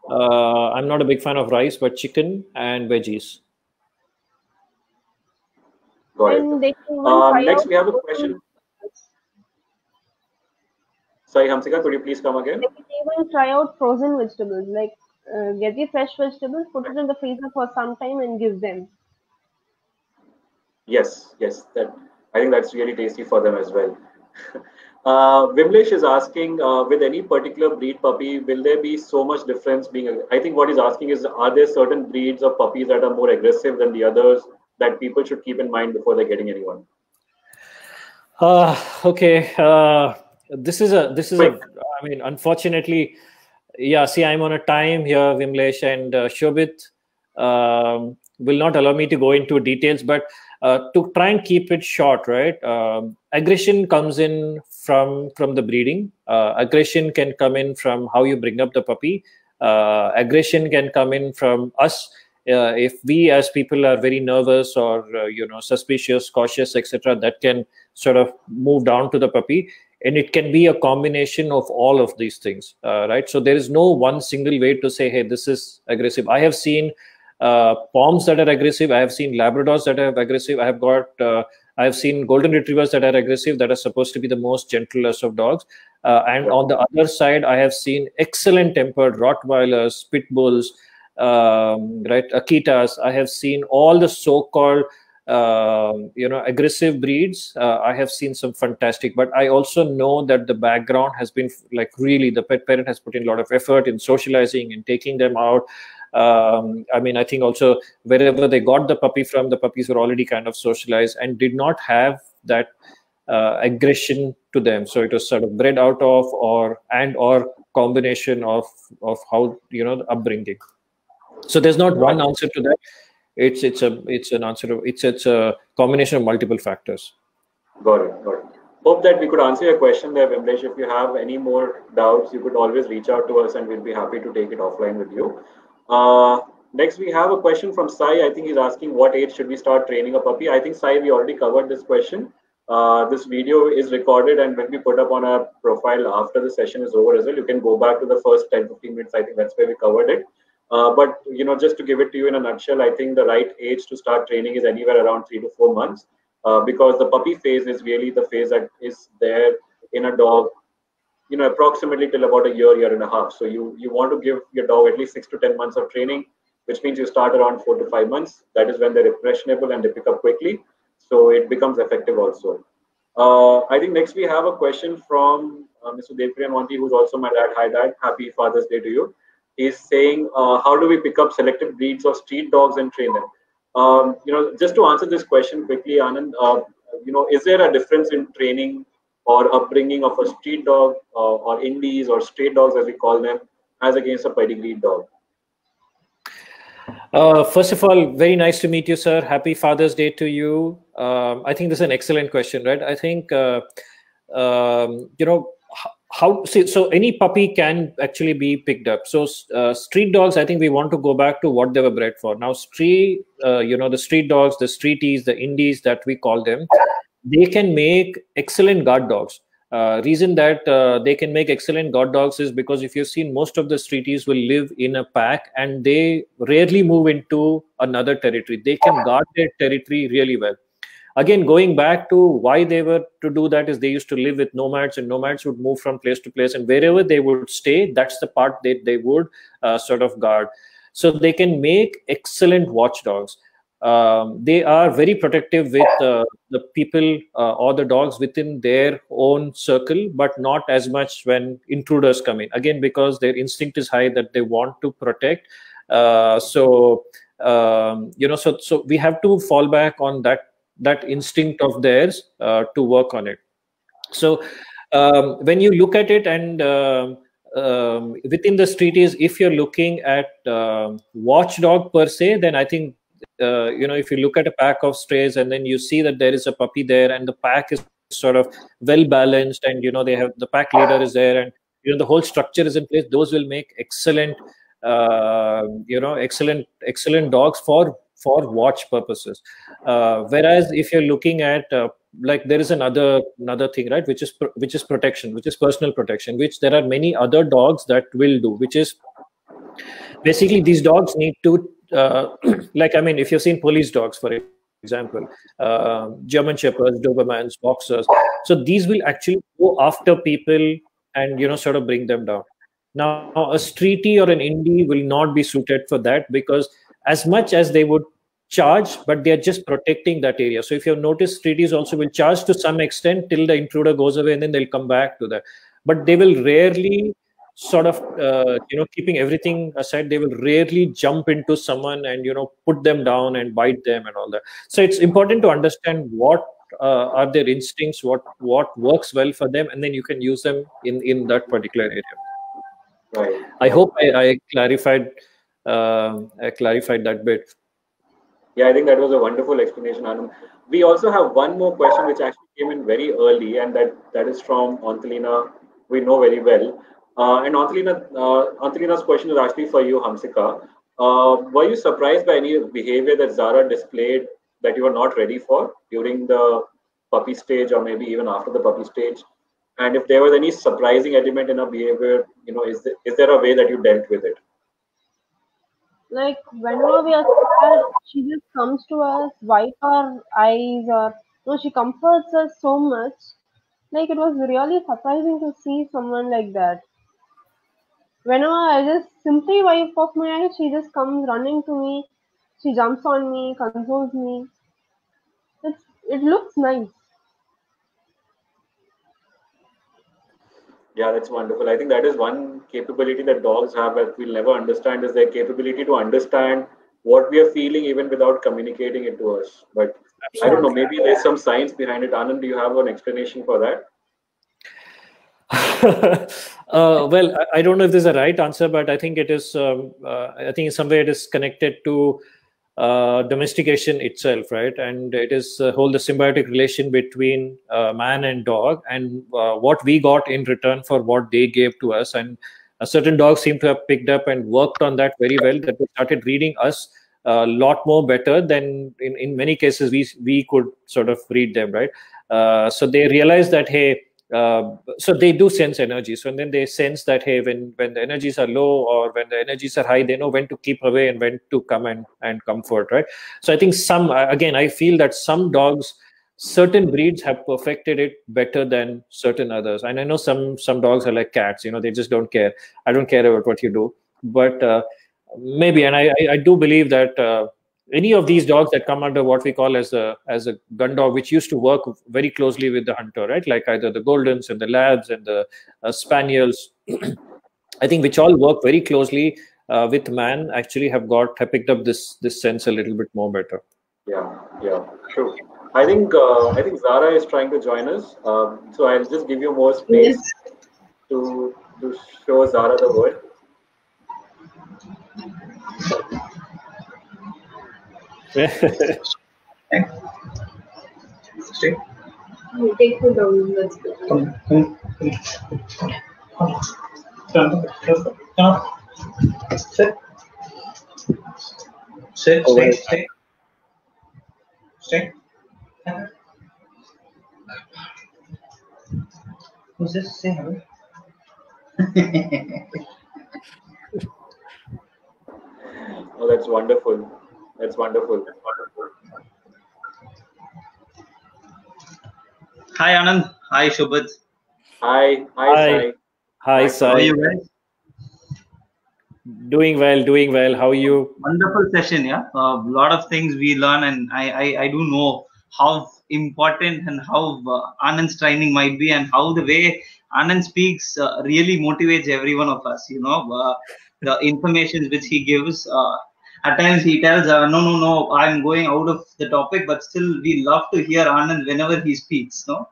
I'm not a big fan of rice, but chicken and veggies. Got it. And they can even try Next, out we have a question. Sorry, Hamsika, could you please come again? They can even try out frozen vegetables, like get the fresh vegetables, put it in the freezer for some time, and give them. Yes, that I think that's really tasty for them as well. Vimlesh is asking, with any particular breed puppy, will there be so much difference being? I think what he's asking is, are there certain breeds of puppies that are more aggressive than the others that people should keep in mind before they're getting anyone? Okay. This is a. I mean, unfortunately, yeah. See, I'm on a time here, Vimlesh, and Shobit will not allow me to go into details, but to try and keep it short, right? Aggression comes in from the breeding. Aggression can come in from how you bring up the puppy. Aggression can come in from us. If we as people are very nervous or suspicious, cautious, etc., that can sort of move down to the puppy, and it can be a combination of all of these things, right? So there is no one single way to say, hey, this is aggressive. I have seen Poms that are aggressive. I have seen Labradors that are aggressive. I have seen Golden Retrievers that are aggressive, that are supposed to be the most gentlest of dogs. And on the other side, I have seen excellent tempered Rottweilers, Pit Bulls, right, Akitas. I have seen all the so-called aggressive breeds. I have seen some fantastic, but I also know that the background has been like really the pet parent has put in a lot of effort in socializing and taking them out. I mean, I think also wherever they got the puppy from, the puppies were already kind of socialized and did not have that aggression to them. So it was sort of bred out of or combination of how the upbringing. So there's not one answer to that. It's a combination of multiple factors. Got it. Hope that we could answer your question there, Vimlesh. If you have any more doubts, you could always reach out to us and we'll be happy to take it offline with you. Next, we have a question from Sai. I think he's asking what age should we start training a puppy? I think, Sai, we already covered this question. This video is recorded and will be put up on our profile after the session is over as well. You can go back to the first 10-15 minutes. I think that's where we covered it. But just to give it to you in a nutshell, I think the right age to start training is anywhere around 3 to 4 months, because the puppy phase is really the phase that is there in a dog, approximately till about a year and a half. So you want to give your dog at least 6 to 10 months of training, which means you start around 4 to 5 months. That is when they're impressionable and they pick up quickly. So it becomes effective also. I think next we have a question from Mr. Devpriyan Wanti, who's also my dad. Hi, Dad. Happy Father's Day to you. He's saying, how do we pick up selected breeds of street dogs and train them? Just to answer this question quickly, Anand, is there a difference in training or upbringing of a street dog or indies or stray dogs, as we call them, as against a pedigreed dog? First of all, very nice to meet you, sir. Happy Father's Day to you. I think this is an excellent question, right? I think, so any puppy can actually be picked up. So street dogs, I think we want to go back to what they were bred for. Now, the street dogs, the streeties, the indies that we call them, they can make excellent guard dogs. Reason that they can make excellent guard dogs is because if you've seen, most of the streeties will live in a pack and they rarely move into another territory. They can guard their territory really well. Again, going back to why they were to do that is they used to live with nomads, and nomads would move from place to place, and wherever they would stay, that's the part that they would sort of guard. So they can make excellent watchdogs. They are very protective with the people or the dogs within their own circle, but not as much when intruders come in. Again, because their instinct is high that they want to protect. So we have to fall back on that instinct of theirs to work on it. So when you look at it, and within the streeties, if you're looking at watchdog per se, then I think if you look at a pack of strays and then you see that there is a puppy there and the pack is sort of well balanced, and they have the pack leader is there, and the whole structure is in place, those will make excellent excellent dogs for watch purposes. Whereas if you're looking at there is another thing, right, which is protection, which is personal protection, which there are many other dogs that will do, which is basically these dogs need to if you've seen police dogs, for example, German Shepherds, Dobermans, Boxers, so these will actually go after people and sort of bring them down. Now, a streetie or an indie will not be suited for that, because as much as they would charge, but they are just protecting that area. So if you've noticed, streeties also will charge to some extent till the intruder goes away, and then they'll come back to that. But they will rarely sort of, keeping everything aside, they will rarely jump into someone and, put them down and bite them and all that. So it's important to understand what are their instincts, what works well for them, and then you can use them in that particular area. Right. I hope I clarified that bit. Yeah, I think that was a wonderful explanation, Anand. We also have one more question which actually came in very early, and that is from Antalina, we know very well. And Antelina's question is actually for you, Hamsika. Were you surprised by any behavior that Zara displayed that you were not ready for during the puppy stage, or maybe even after the puppy stage? And if there was any surprising element in her behavior, is there a way that you dealt with it? Like whenever we are sad, she just comes to us, wipe our eyes, or she comforts us so much. Like it was really surprising to see someone like that. Whenever I just simply wipe off my eyes, she just comes running to me. She jumps on me, consoles me. It looks nice. Yeah, that's wonderful. I think that is one capability that dogs have that we'll never understand, is their capability to understand what we are feeling even without communicating it to us. But I don't know, maybe there's some science behind it. Anand, do you have an explanation for that? Well, I don't know if there's a right answer, but I think it is. I think in some way it is connected to domestication itself, right? And it is the symbiotic relation between man and dog, and what we got in return for what they gave to us. And certain dogs seem to have picked up and worked on that very well, that they started reading us a lot more better than in many cases we could sort of read them, right? So they realized that, hey, so they do sense energy. So and then they sense that, hey, when the energies are low or when the energies are high, they know when to keep away and when to come and comfort, right? So I think I feel that some dogs, certain breeds have perfected it better than certain others. And I know some dogs are like cats, they just don't care. I don't care about what you do. But maybe, and I do believe that any of these dogs that come under what we call as a gun dog, which used to work very closely with the hunter, right? Like either the Goldens and the Labs and the Spaniels, I think, which all work very closely with man, actually have picked up this sense a little bit more better. Yeah, true. I think Zara is trying to join us, so I'll just give you more space to show Zara the word. Stay. Take her down. Let's go. Come. Sit. Stay. Who's this? Say hello. Oh, that's wonderful. That's wonderful. Hi, Anand. Hi, Shobhit. Hi, Sai. Hi, Sai. How are you guys? Doing well. How are you? Wonderful session, yeah. A lot of things we learn, and I do know how important and how Anand's training might be, and how the way Anand speaks really motivates every one of us. The information which he gives. At times he tells, no, I'm going out of the topic, but still we love to hear Anand whenever he speaks. No,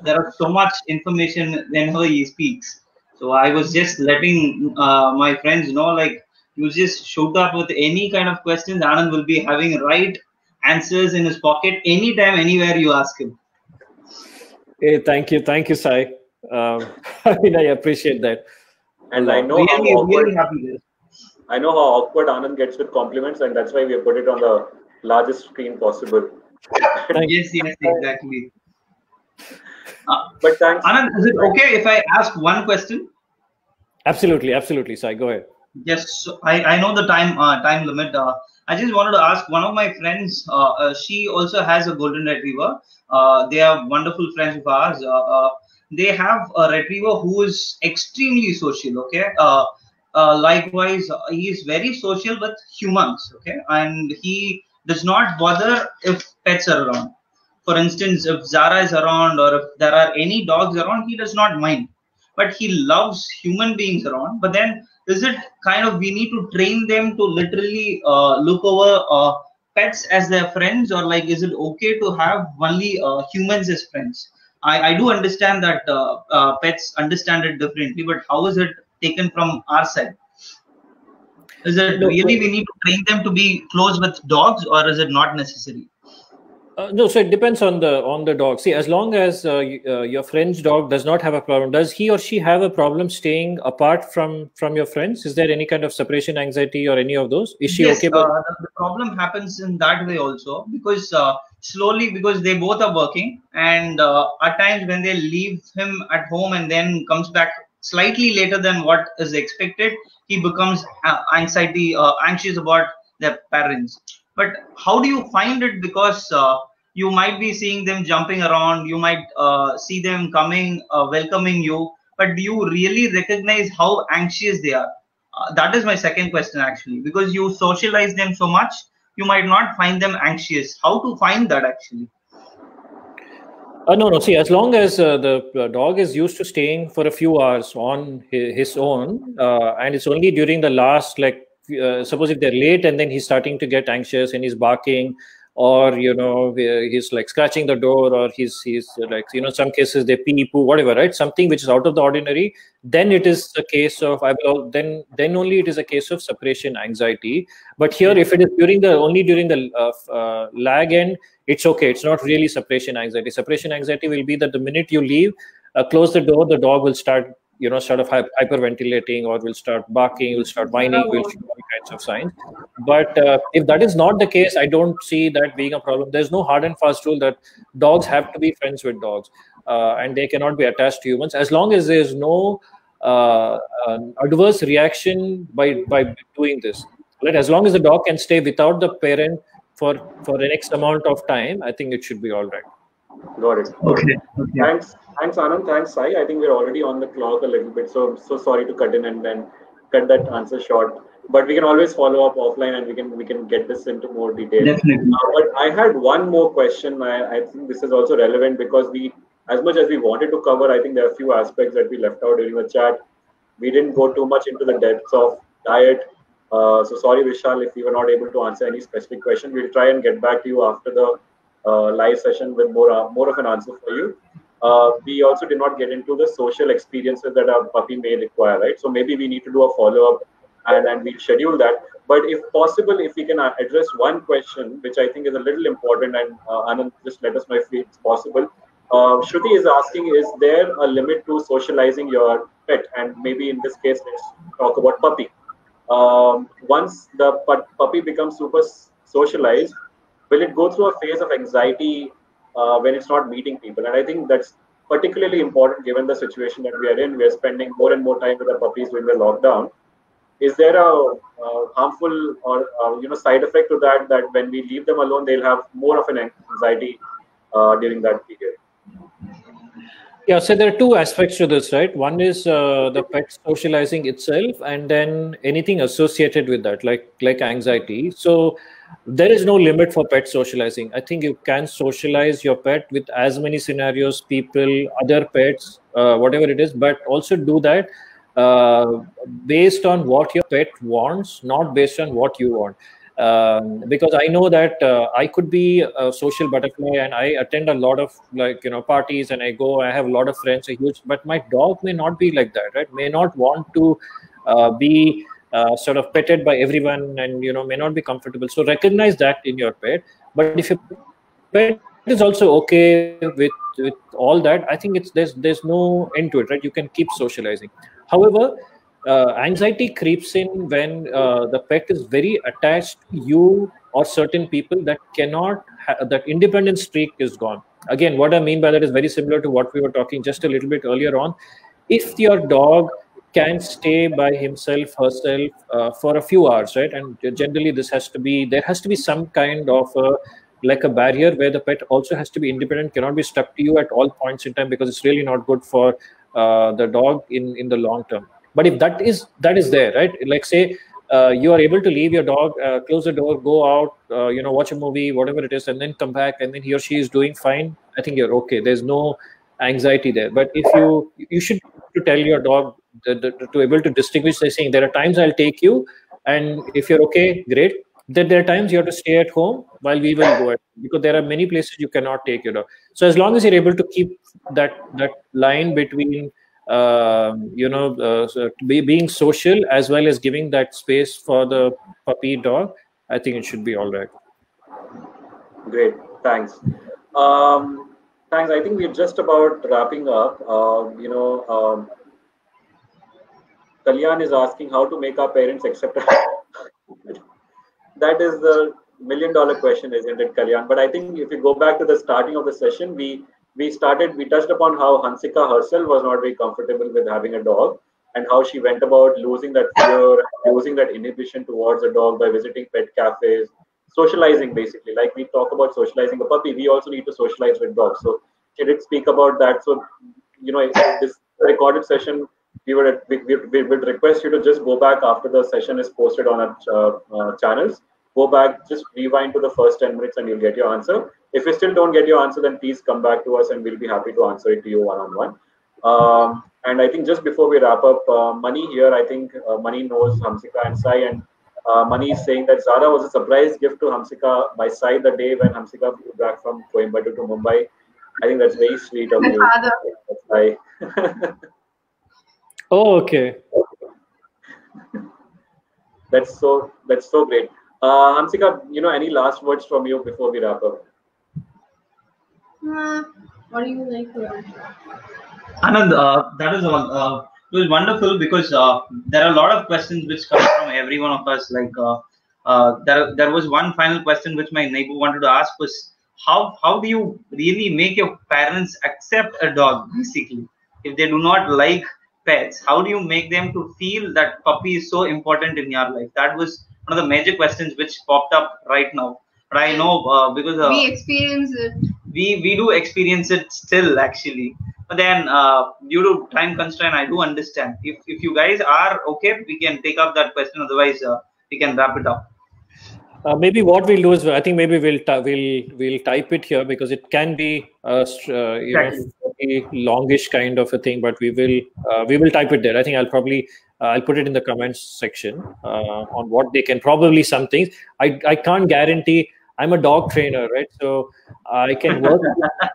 there are so much information whenever he speaks. So I was just letting my friends know, like, you just shoot up with any kind of questions. Anand will be having right answers in his pocket anytime, anywhere you ask him. Hey, thank you, Sai. I appreciate that. And I know really happy. I know how awkward Anand gets with compliments, and that's why we have put it on the largest screen possible. Yes, exactly. But thanks. Anand, is it okay if I ask one question? Absolutely, Sai. Go ahead. Yes, so I know the time limit. I just wanted to ask one of my friends. She also has a golden retriever. They are wonderful friends of ours. They have a retriever who is extremely social. Okay. Likewise, he is very social with humans. Okay, and he does not bother if pets are around. For instance, if Zara is around or if there are any dogs around, he does not mind. But he loves human beings around. But then, is it kind of we need to train them to literally look over pets as their friends, or like is it okay to have only humans as friends? I do understand that pets understand it differently, but how is it taken from our side? Is it really we need to train them to be close with dogs, or is it not necessary? No, so it depends on the dog. See, as long as your friend's dog does not have a problem, does he or she have a problem staying apart from your friends? Is there any kind of separation anxiety or any of those? Is she Yes, okay? the problem happens in that way also, because slowly, because they both are working, and at times when they leave him at home and then comes back slightly later than what is expected, he becomes anxious about their parents. But how do you find it? Because you might be seeing them jumping around, you might see them coming, welcoming you, but do you really recognize how anxious they are? That is my second question, actually, because you socialize them so much, you might not find them anxious. How to find that, actually? No. See, as long as the dog is used to staying for a few hours on his own, and it's only during the last, like, suppose if they're late and then he's starting to get anxious and he's barking, or he's like scratching the door, or he's like, some cases they pee, poo, whatever, right? Something which is out of the ordinary. Then it is a case of then only it is a case of separation anxiety. But here, if it is during the lag end, it's okay. It's not really separation anxiety. Separation anxiety will be that the minute you leave, close the door, the dog will start sort of hyperventilating, or will start barking, will start whining, will show all kinds of signs. But if that is not the case, I don't see that being a problem. There's no hard and fast rule that dogs have to be friends with dogs, and they cannot be attached to humans, as long as there's no adverse reaction by doing this. Right? As long as the dog can stay without the parent for an X amount of time, I think it should be all right. Got it. Okay. Thanks, Anand. Thanks, Sai. I think we're already on the clock a little bit, so sorry to cut in and then cut that answer short. But we can always follow up offline, and we can get this into more detail. Definitely. But I had one more question. I think this is also relevant, because as much as we wanted to cover, I think there are a few aspects that we left out during the chat. We didn't go too much into the depths of diet. So sorry, Vishal, if we were not able to answer any specific question. We'll try and get back to you after the live session with more of an answer for you. We also did not get into the social experiences that a puppy may require, right? So maybe we need to do a follow-up, and we'll schedule that. But if possible, if we can address one question, which I think is a little important, and Anand, just let us know if it's possible. Shruti is asking, is there a limit to socializing your pet? And maybe in this case, let's talk about puppy. Once the puppy becomes super socialized, will it go through a phase of anxiety when it's not meeting people? And I think that's particularly important given the situation that we are in. We are spending more and more time with our puppies during the lockdown. Is there a harmful or side effect to that when we leave them alone, they'll have more of an anxiety during that period? Yeah, so there are two aspects to this, right? One is the pet socializing itself, and then anything associated with that, like anxiety. So there is no limit for pet socializing. I think you can socialize your pet with as many scenarios, people, other pets, whatever it is, but also do that based on what your pet wants, not based on what you want. Because I know that I could be a social butterfly, and I attend a lot of parties, and I have a lot of friends, but my dog may not be like that, right? May not want to be sort of petted by everyone, and may not be comfortable. So recognize that in your pet. But if your pet is also okay with all that, I think there's no end to it, right? You can keep socializing. However, anxiety creeps in when the pet is very attached to you or certain people that cannot that independent streak is gone. Again, what I mean by that is very similar to what we were talking just a little bit earlier on. If your dog can stay by himself, herself for a few hours, right? And generally there has to be some kind of a barrier where the pet also has to be independent, cannot be stuck to you at all points in time, because it's really not good for the dog in the long term. But if that is there, right? Like say you are able to leave your dog, close the door, go out, watch a movie, whatever it is, and then come back, and then he or she is doing fine, I think you're okay. There's no anxiety there. But if you should tell your dog to able to distinguish, saying there are times I'll take you, and if you're okay, great. Then there are times you have to stay at home while we will go out, because there are many places you cannot take your dog. So as long as you're able to keep that line between being social as well as giving that space for the puppy dog, I think it should be all right. Great. Thanks. Thanks. I think we're just about wrapping up. Kalyan is asking how to make our parents accept. That is the $1,000,000 question, isn't it, Kalyan? But I think if you go back to the starting of the session, we touched upon how Hansika herself was not very comfortable with having a dog, and how she went about losing that fear, losing that inhibition towards a dog by visiting pet cafes, socializing basically. Like we talk about socializing a puppy, we also need to socialize with dogs. So she did speak about that. So this recorded session, we would request you to just go back after the session is posted on our channels. Go back, just rewind to the first 10 minutes and you'll get your answer. If you still don't get your answer, then please come back to us and we'll be happy to answer it to you one-on-one. And I think just before we wrap up, Mani here, I think Mani knows Hamsika and Sai, and Mani is saying that Zara was a surprise gift to Hamsika by Sai the day when Hamsika flew back from Coimbatore to Mumbai. I think that's very sweet of you. Sai. Oh, okay. That's so great. Hamsika, any last words from you before we wrap up? What do you like to add? Anand, that is all. It was wonderful because there are a lot of questions which come from every one of us. Like there was one final question which my neighbor wanted to ask was how do you really make your parents accept a dog, basically, if they do not like pets? How do you make them to feel that puppy is so important in your life? That was one of the major questions which popped up right now. But I know because we experience it. We do experience it still, actually. But then due to time constraint, I do understand. If you guys are okay, we can take up that question. Otherwise, we can wrap it up. Maybe what we'll do is, I think maybe we'll type it here, because it can be a longish kind of a thing, but we will type it there. I think I'll put it in the comments section on what they can, probably some things. I can't guarantee. I'm a dog trainer, right? So I can work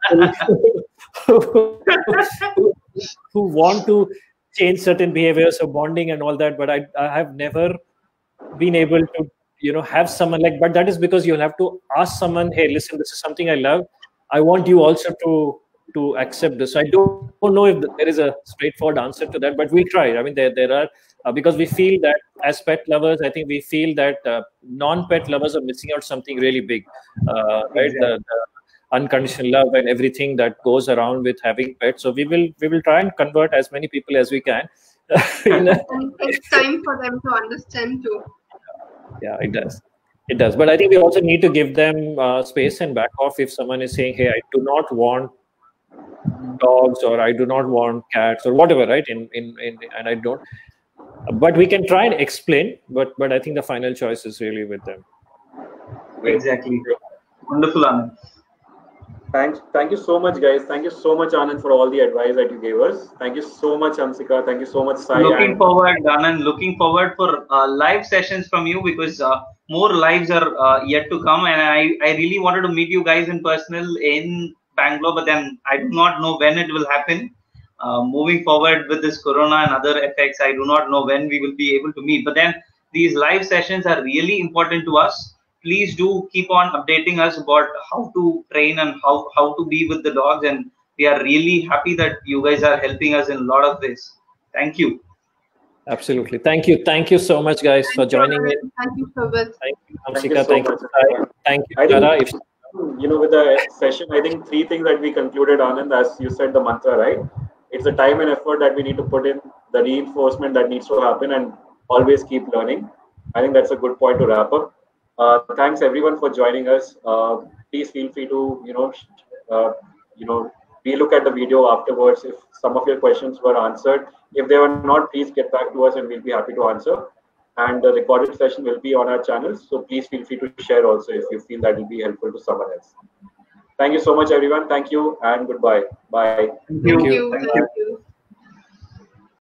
with people who want to change certain behaviors of bonding and all that, but I have never been able to have someone like, but that is because you'll have to ask someone, hey, listen, this is something I love. I want you also to accept this. I don't know if there is a straightforward answer to that, but we try. I mean, there are, because we feel that as pet lovers, I think we feel that non-pet lovers are missing out something really big, right? Exactly. The unconditional love and everything that goes around with having pets. So we will try and convert as many people as we can. And it takes time for them to understand too. Yeah, it does. But I think we also need to give them space and back off if someone is saying, hey, I do not want dogs, or I do not want cats, or whatever, right? And I don't. But we can try and explain, but I think the final choice is really with them. Exactly. Wonderful, Anand. Thank you so much, guys. Thank you so much, Anand, for all the advice that you gave us. Thank you so much, Hamsika. Thank you so much, Sai. Looking forward, Anand. Looking forward for live sessions from you, because more lives are yet to come, and I really wanted to meet you guys in personal in Bangalore, but then I do not know when it will happen. Moving forward with this corona and other effects, I do not know when we will be able to meet. But then these live sessions are really important to us. Please do keep on updating us about how to train and how to be with the dogs. And we are really happy that you guys are helping us in a lot of ways. Thank you. Absolutely. Thank you. Thank you so much, guys, for joining in. Thank you, Shobit. Thank you, Hamsika. Thank you, Sai. Thank you, Tara. With the session, I think 3 things that we concluded, Anand, as you said, the mantra, right? It's the time and effort that we need to put in, the reinforcement that needs to happen, and always keep learning. I think that's a good point to wrap up. Thanks everyone for joining us. Please feel free to relook at the video afterwards if some of your questions were answered. If they were not, please get back to us and we'll be happy to answer. And the recorded session will be on our channels, so please feel free to share also if you feel that will be helpful to someone else. Thank you so much, everyone. Thank you and goodbye. Bye. Thank you. Thank you.